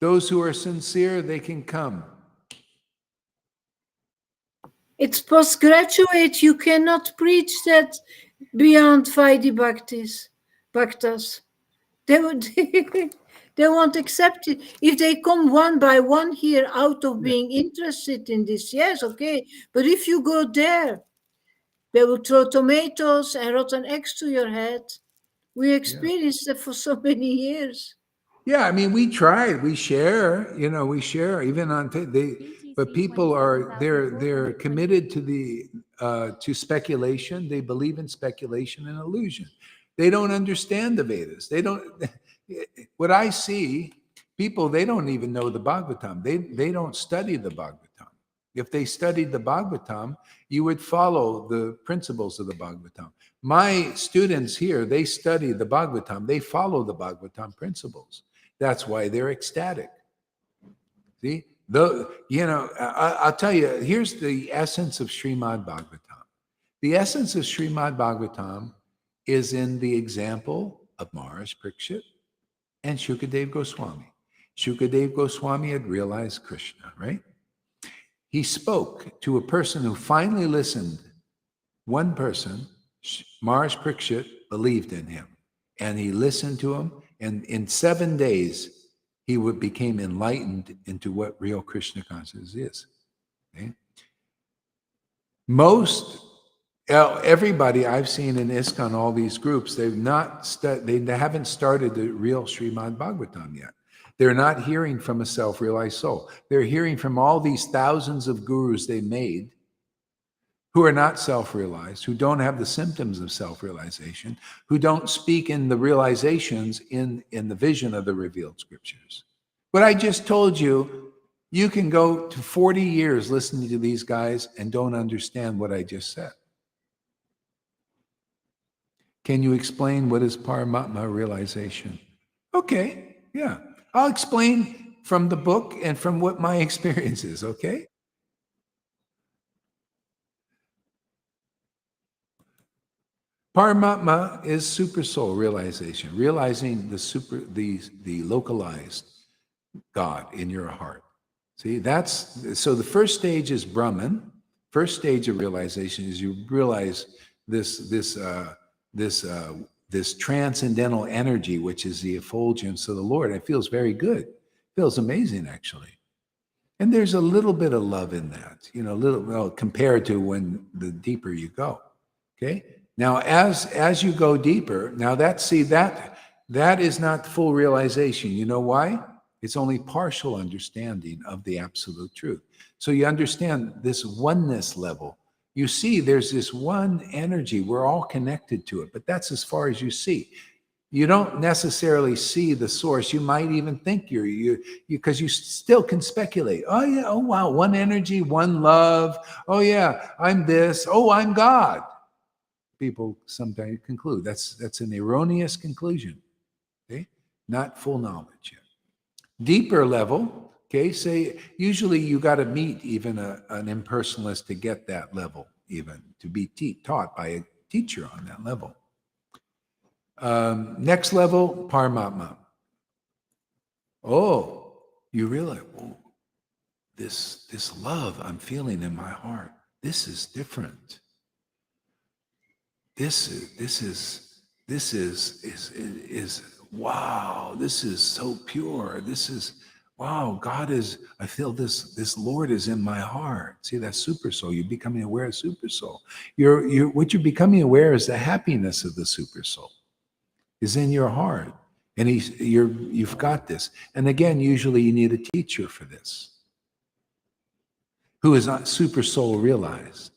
Those who are sincere, they can come. It's postgraduate. You cannot preach that beyond Vaidhi Bhaktas. They won't accept it. If they come one by one here out of being interested in this, yes, okay. But if you go there, they will throw tomatoes and rotten eggs to your head. We experienced it for so many years. Yeah, I mean, we tried. We share. We share even on but people are they're committed to speculation. They believe in speculation and illusion. They don't understand the Vedas. They don't. What I see, people, they don't even know the Bhagavatam. They don't study the Bhagavatam. If they studied the Bhagavatam, you would follow the principles of the Bhagavatam. My students here, they study the Bhagavatam. They follow the Bhagavatam principles. That's why they're ecstatic. See, I'll tell you, here's the essence of Srimad Bhagavatam. The essence of Srimad Bhagavatam is in the example of Maharaj Parikshit and Shukadev Goswami. Shukadev Goswami had realized Krishna, right? He spoke to a person who finally listened. One person, Maharaj Parikshit, believed in him. And he listened to him. And in 7 days, he became enlightened into what real Krishna consciousness is. Okay? Everybody I've seen in ISKCON, all these groups, they haven't started the real Srimad Bhagavatam yet. They're not hearing from a self-realized soul. They're hearing from all these thousands of gurus they made who are not self-realized, who don't have the symptoms of self-realization, who don't speak in the realizations in the vision of the revealed scriptures. What I just told you, you can go to 40 years listening to these guys and don't understand what I just said. Can you explain what is Paramatma realization? Okay, yeah. I'll explain from the book and from what my experience is, okay? Paramatma is super soul realization, realizing the localized God in your heart. See, so the first stage is Brahman. First stage of realization is you realize this this transcendental energy, which is the effulgence of the Lord. It feels very good. It feels amazing, actually. And there's a little bit of love in that, compared to when the deeper you go. Okay. Now, as you go deeper, now that is not full realization. You know why? It's only partial understanding of the absolute truth. So you understand this oneness level. You see, there's this one energy. We're all connected to it, but that's as far as you see. You don't necessarily see the source. You might even think because you still can speculate. Oh yeah, oh wow, one energy, one love. Oh yeah, I'm this. Oh, I'm God. People sometimes conclude that's an erroneous conclusion. Okay, not full knowledge yet. Deeper level. Okay, say usually you got to meet even an impersonalist to get that level, even to be taught by a teacher on that level. Next level, Paramatma. Oh, you realize, oh, this love I'm feeling in my heart, this is different. This is wow, this is so pure. This is wow, I feel this Lord is in my heart. See, that's super soul. You're becoming aware of super soul. What you're becoming aware is the happiness of the super soul is in your heart. And you've got this. And again, usually you need a teacher for this who is not super soul realized.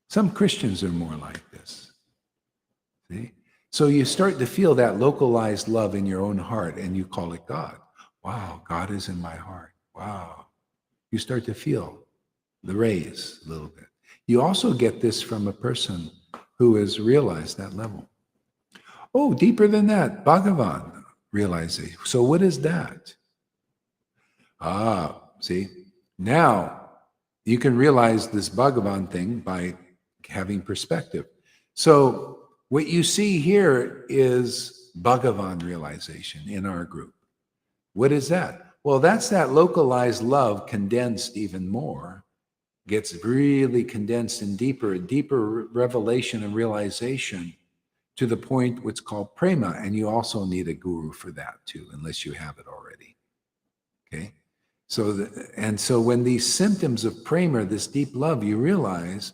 Some Christians are more like this. See? So you start to feel that localized love in your own heart and you call it God. Wow, God is in my heart. Wow. You start to feel the rays a little bit. You also get this from a person who has realized that level. Oh, deeper than that, Bhagavan realization. So what is that? See, now you can realize this Bhagavan thing by having perspective. So what you see here is Bhagavan realization in our group. What is that? Well, that's that localized love condensed even more, gets really condensed and deeper revelation and realization to the point what's called prema. And you also need a guru for that too, unless you have it already. Okay. So when these symptoms of prema, this deep love, you realize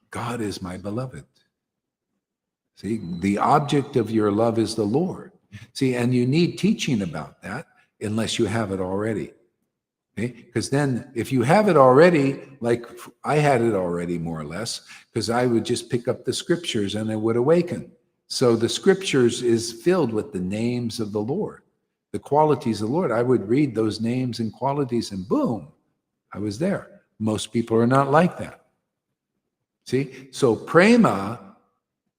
God is my beloved. See, the object of your love is the Lord. See, and you need teaching about that unless you have it already. Okay? Because then if you have it already, like I had it already more or less, because I would just pick up the scriptures and it would awaken. So the scriptures is filled with the names of the Lord, the qualities of the Lord. I would read those names and qualities and boom, I was there. Most people are not like that. See, so prema,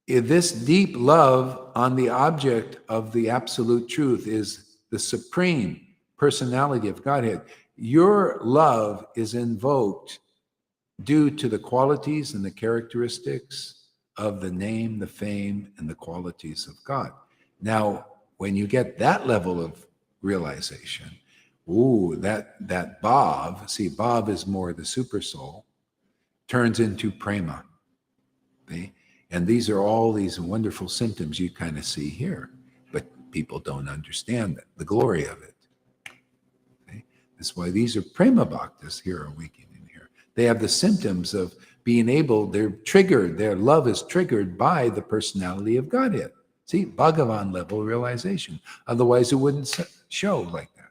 this deep love on the object of the absolute truth is the supreme personality of Godhead. Your love is invoked due to the qualities and the characteristics of the name, the fame, and the qualities of God. Now, when you get that level of realization, that bhav, see, bhav is more the super soul, turns into prema. See? And these are all these wonderful symptoms you kind of see here, but people don't understand the glory of it. Okay? That's why these are prema bhaktas here awakening here. They have the symptoms of being able, they're triggered, their love is triggered by the personality of Godhead. See, Bhagavan level realization. Otherwise, it wouldn't show like that.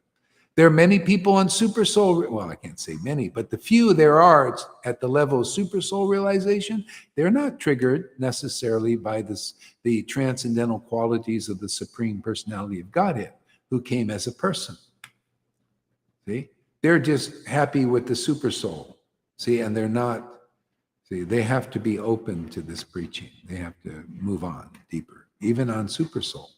There are many people on super soul, well, I can't say many, but the few there are at the level of super soul realization, they're not triggered necessarily by the transcendental qualities of the supreme personality of Godhead, who came as a person. See, they're just happy with the super soul. See, and they're not. See, they have to be open to this preaching. They have to move on deeper, even on super soul.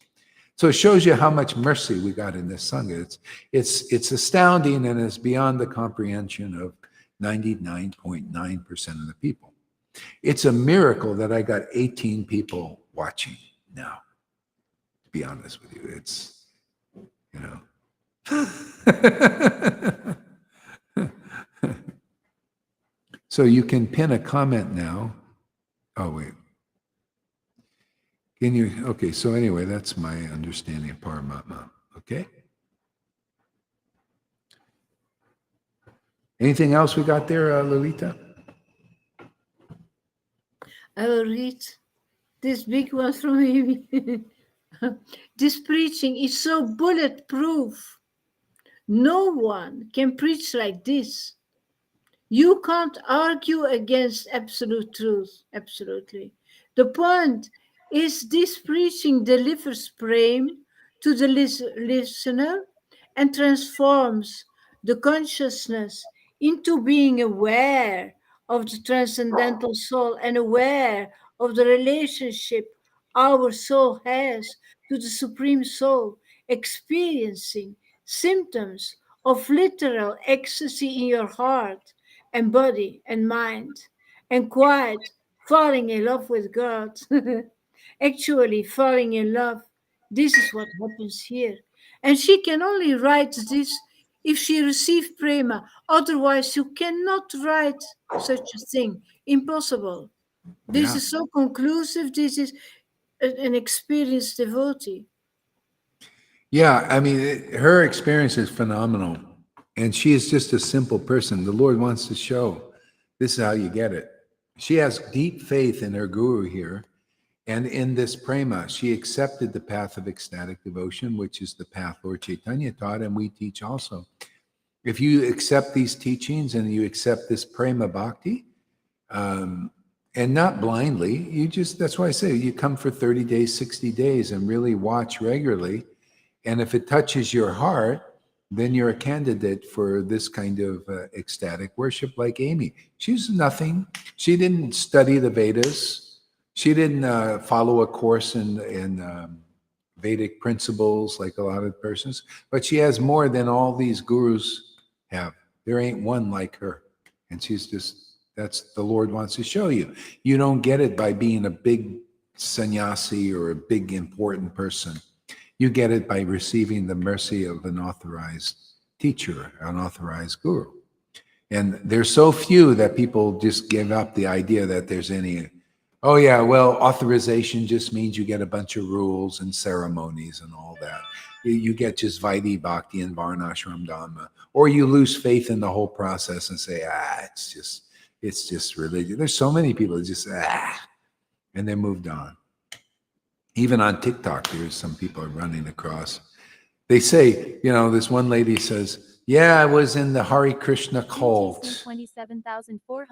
So it shows you how much mercy we got in this Sangha. It's astounding and it's beyond the comprehension of 99.9% of the people. It's a miracle that I got 18 people watching now. To be honest with you, it's, So you can pin a comment now. Oh, wait. Can you, okay, so anyway, that's my understanding of Paramatma. Okay? Anything else we got there, Lolita? I will read this big one from him. This preaching is so bulletproof. No one can preach like this. You can't argue against absolute truth, absolutely. The point is this preaching delivers prema to the listener and transforms the consciousness into being aware of the transcendental soul and aware of the relationship our soul has to the Supreme Soul, experiencing symptoms of literal ecstasy in your heart and body and mind, and quite falling in love with God. Actually, falling in love. This is what happens here. And she can only write this if she received prema. Otherwise, you cannot write such a thing. Impossible. This Yeah. is so conclusive. This is an experienced devotee. Yeah, I mean, her experience is phenomenal. And she is just a simple person. The Lord wants to show this is how you get it. She has deep faith in her guru here. And in this prema, she accepted the path of ecstatic devotion, which is the path Lord Caitanya taught, and we teach also. If you accept these teachings and you accept this prema bhakti, and not blindly, you just, that's why I say you come for 30 days, 60 days, and really watch regularly. And if it touches your heart, then you're a candidate for this kind of ecstatic worship like Amy. She's nothing. She didn't study the Vedas. She didn't follow a course in Vedic principles like a lot of persons, but she has more than all these gurus have. There ain't one like her. And she's just, that's the Lord wants to show you. You don't get it by being a big sannyasi or a big important person. You get it by receiving the mercy of an authorized teacher, an authorized guru. And there's so few that people just give up the idea that there's any, oh yeah, well, authorization just means you get a bunch of rules and ceremonies and all that. You get just Vaidhi Bhakti and Varnashram Dhamma, or you lose faith in the whole process and say, it's just religion. There's so many people that just, and they moved on. Even on TikTok, there's some people running across. They say, you know, this one lady says, yeah, I was in the Hare Krishna cult.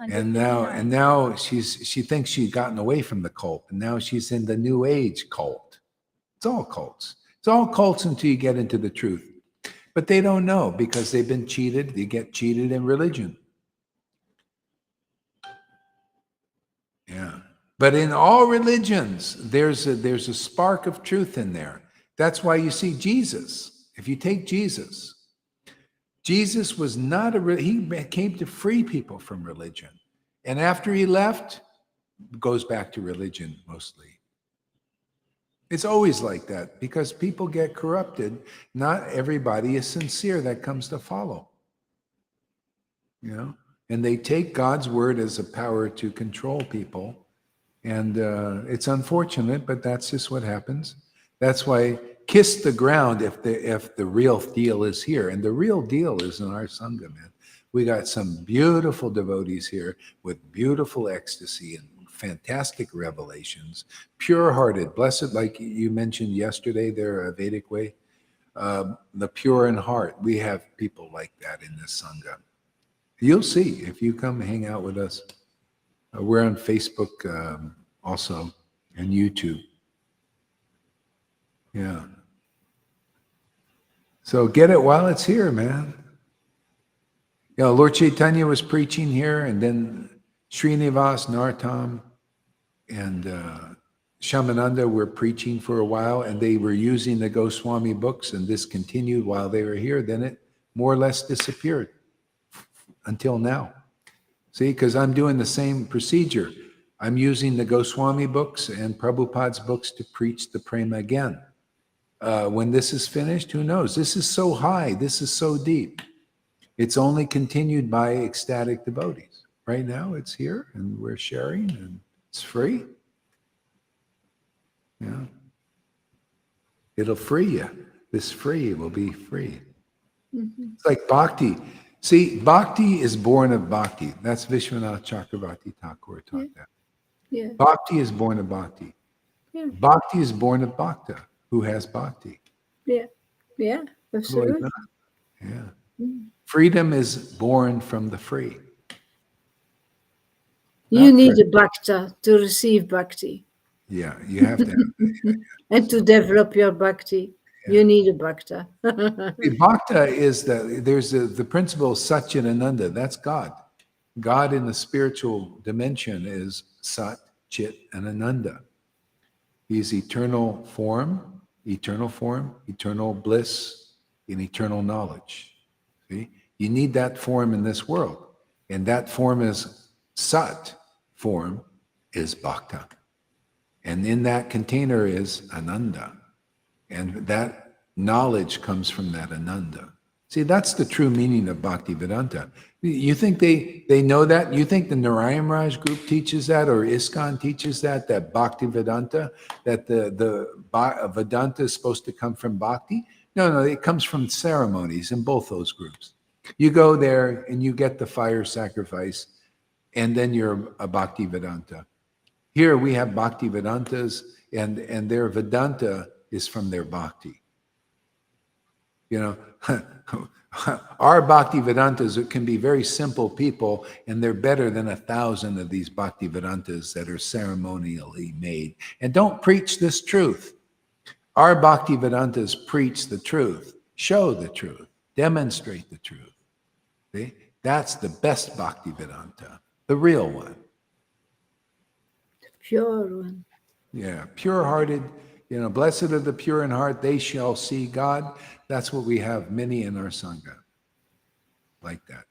And now she thinks she'd gotten away from the cult. And now she's in the New Age cult. It's all cults. It's all cults until you get into the truth. But they don't know because they've been cheated. They get cheated in religion. Yeah. But in all religions, there's a spark of truth in there. That's why you see Jesus. If you take Jesus, Jesus was not he came to free people from religion. And after he left, goes back to religion mostly. It's always like that because people get corrupted. Not everybody is sincere that comes to follow. You know, and they take God's word as a power to control people. And it's unfortunate, but that's just what happens. That's why kiss the ground if the real deal is here. And the real deal is in our Sangha, man. We got some beautiful devotees here with beautiful ecstasy and fantastic revelations, pure-hearted, blessed, like you mentioned yesterday there, a Vedic way, the pure in heart. We have people like that in this Sangha. You'll see if you come hang out with us. We're on Facebook also and YouTube. Yeah. So get it while it's here, man. You know, Lord Caitanya was preaching here, and then Srinivas, Nartam, and Shamananda were preaching for a while, and they were using the Goswami books, and this continued while they were here. Then it more or less disappeared until now. See, because I'm doing the same procedure. I'm using the Goswami books and Prabhupada's books to preach the prema again. When this is finished, who knows? This is so high. This is so deep. It's only continued by ecstatic devotees. Right now, it's here, and we're sharing, and it's free. You know? It'll free you. This free will be free. It's like bhakti. See, bhakti is born of bhakti. That's Vishwanath Chakravarti Thakur taught that. Yeah. Bhakti is born of bhakti. Yeah. Bhakti is born of bhakta, who has bhakti. Yeah. Yeah. Absolutely. Yeah. Freedom is born from the free. You need a bhakta to receive bhakti. Yeah, you have to have And to develop your bhakti, you need a bhakta. See, bhakta is the principle Satchitananda. That's God. God in the spiritual dimension is Sat, Chit, and Ananda. He's eternal form, eternal bliss, and eternal knowledge. See? You need that form in this world. And that form is Sat form is Bhakta. And in that container is Ananda. And that knowledge comes from that Ananda. See, that's the true meaning of Bhaktivedanta. You think they know that? You think the Narayan Raj group teaches that, or ISKCON teaches that Bhaktivedanta, that the Vedanta is supposed to come from Bhakti? No, it comes from ceremonies in both those groups. You go there and you get the fire sacrifice, and then you're a Bhaktivedanta. Here we have Bhaktivedantas, and their Vedanta is from their Bhakti. You know, our Bhaktivedantas can be very simple people, and they're better than 1,000 of these Bhaktivedantas that are ceremonially made and don't preach this truth. Our Bhaktivedantas preach the truth, show the truth, demonstrate the truth. See? That's the best Bhaktivedanta, the real one. Pure one. Yeah, pure-hearted, blessed are the pure in heart, they shall see God. That's what we have many in our Sangha, like that.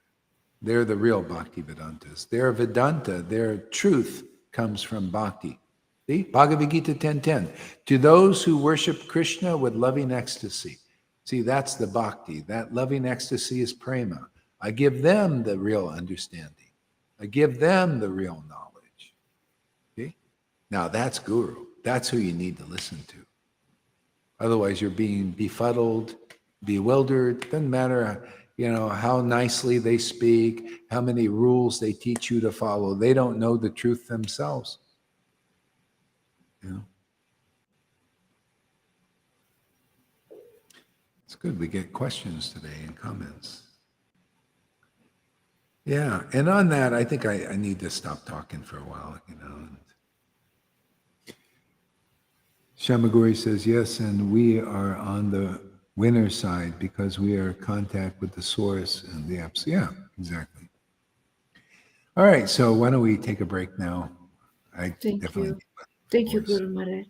They're the real Bhaktivedantas. Their Vedanta, their truth comes from Bhakti. See, Bhagavad Gita 10:10. To those who worship Krishna with loving ecstasy. See, that's the Bhakti. That loving ecstasy is prema. I give them the real understanding. I give them the real knowledge. Okay? Now that's Guru. That's who you need to listen to. Otherwise, you're being befuddled, bewildered. Doesn't matter, how nicely they speak, how many rules they teach you to follow. They don't know the truth themselves. It's good. We get questions today and comments. Yeah, and on that, I think I need to stop talking for a while, Shamaguri says, yes, and we are on the winner side because we are in contact with the source and the absolute. Yeah, exactly. All right, so why don't we take a break now? Thank you. Thank you, Guru Maharaj.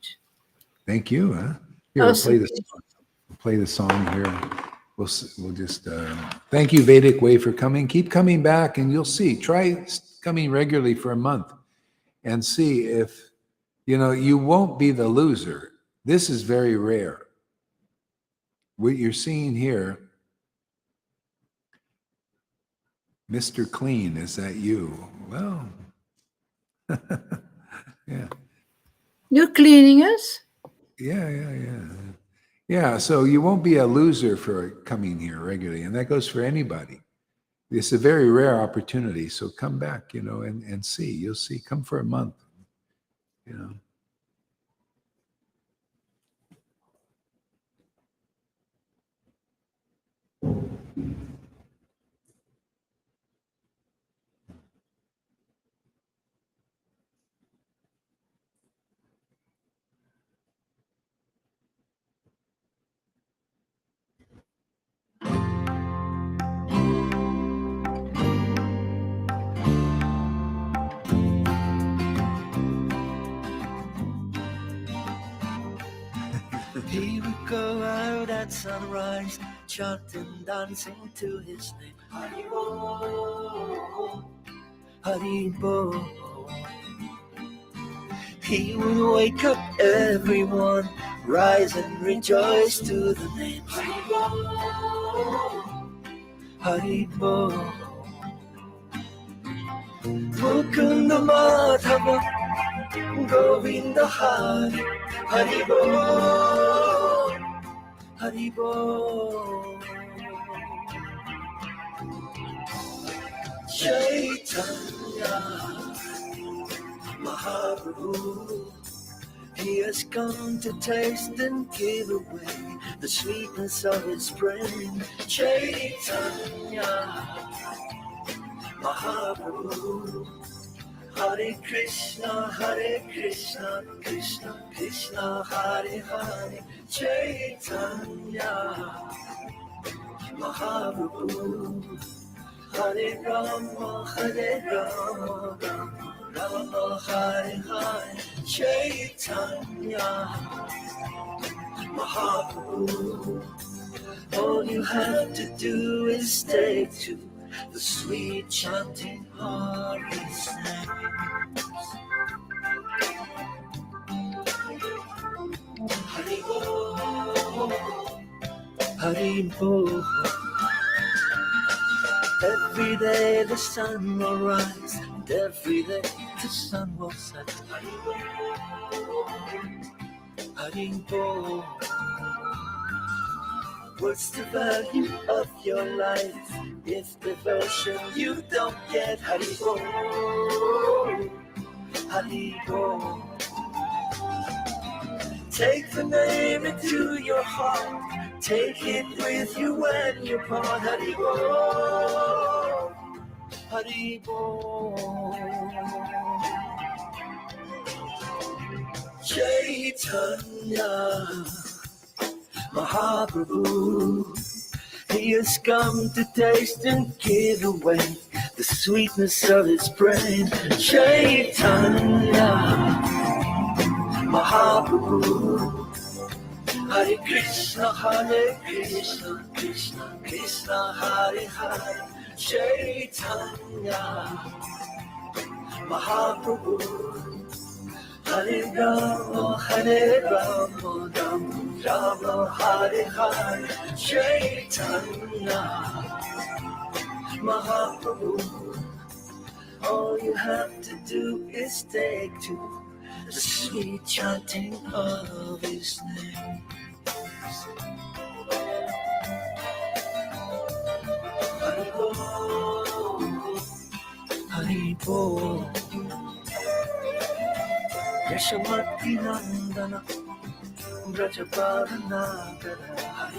Thank you. Huh? Here, we'll play the song here. We'll just thank you, Vedic Way, for coming. Keep coming back, and you'll see. Try coming regularly for a month and see if, you won't be the loser. This is very rare. What you're seeing here, Mr. Clean, is that you? Well, yeah. You're cleaning us? Yeah, so you won't be a loser for coming here regularly, and that goes for anybody. It's a very rare opportunity, so come back, and see. You'll see. Come for a month, He would go out at sunrise, chanting, dancing to his name. Haribo, Haribo. He would wake up everyone, rise and rejoice to the name. Haribo, Haribo. Mukunda Madhava, Govinda Hari. Haribo, Haribo. Chaitanya Mahaprabhu, he has come to taste and give away the sweetness of his brain. Chaitanya Mahaprabhu, Hare Krishna, Krishna Krishna, Hare Hare. Chaitanya Mahaprabhu, Hare Rama, Rama Hare Hare. Chaitanya Mahaprabhu, all you have to do is take to the sweet chanting of his name. Haribo, Haribo. Every day the sun will rise, and every day the sun will set. Haribo, Haribo. What's the value of your life if devotion you don't get? Haribo, Haribo. Take the name into your heart, take it with you when you part. Haribo, Haribo. Chaitanya Mahaprabhu, he has come to taste and give away the sweetness of his brain. Chaitanya Mahaprabhu, Hare Krishna, Krishna Krishna, Hare Hare. Chaitanya Mahaprabhu, Hare Rama, Rama Hare Hare. Chaitanya Mahaprabhu, all you have to do is take to the sweet chanting of his name. Haribo, Haribo. Yashamati Nandana Brajaparanagara.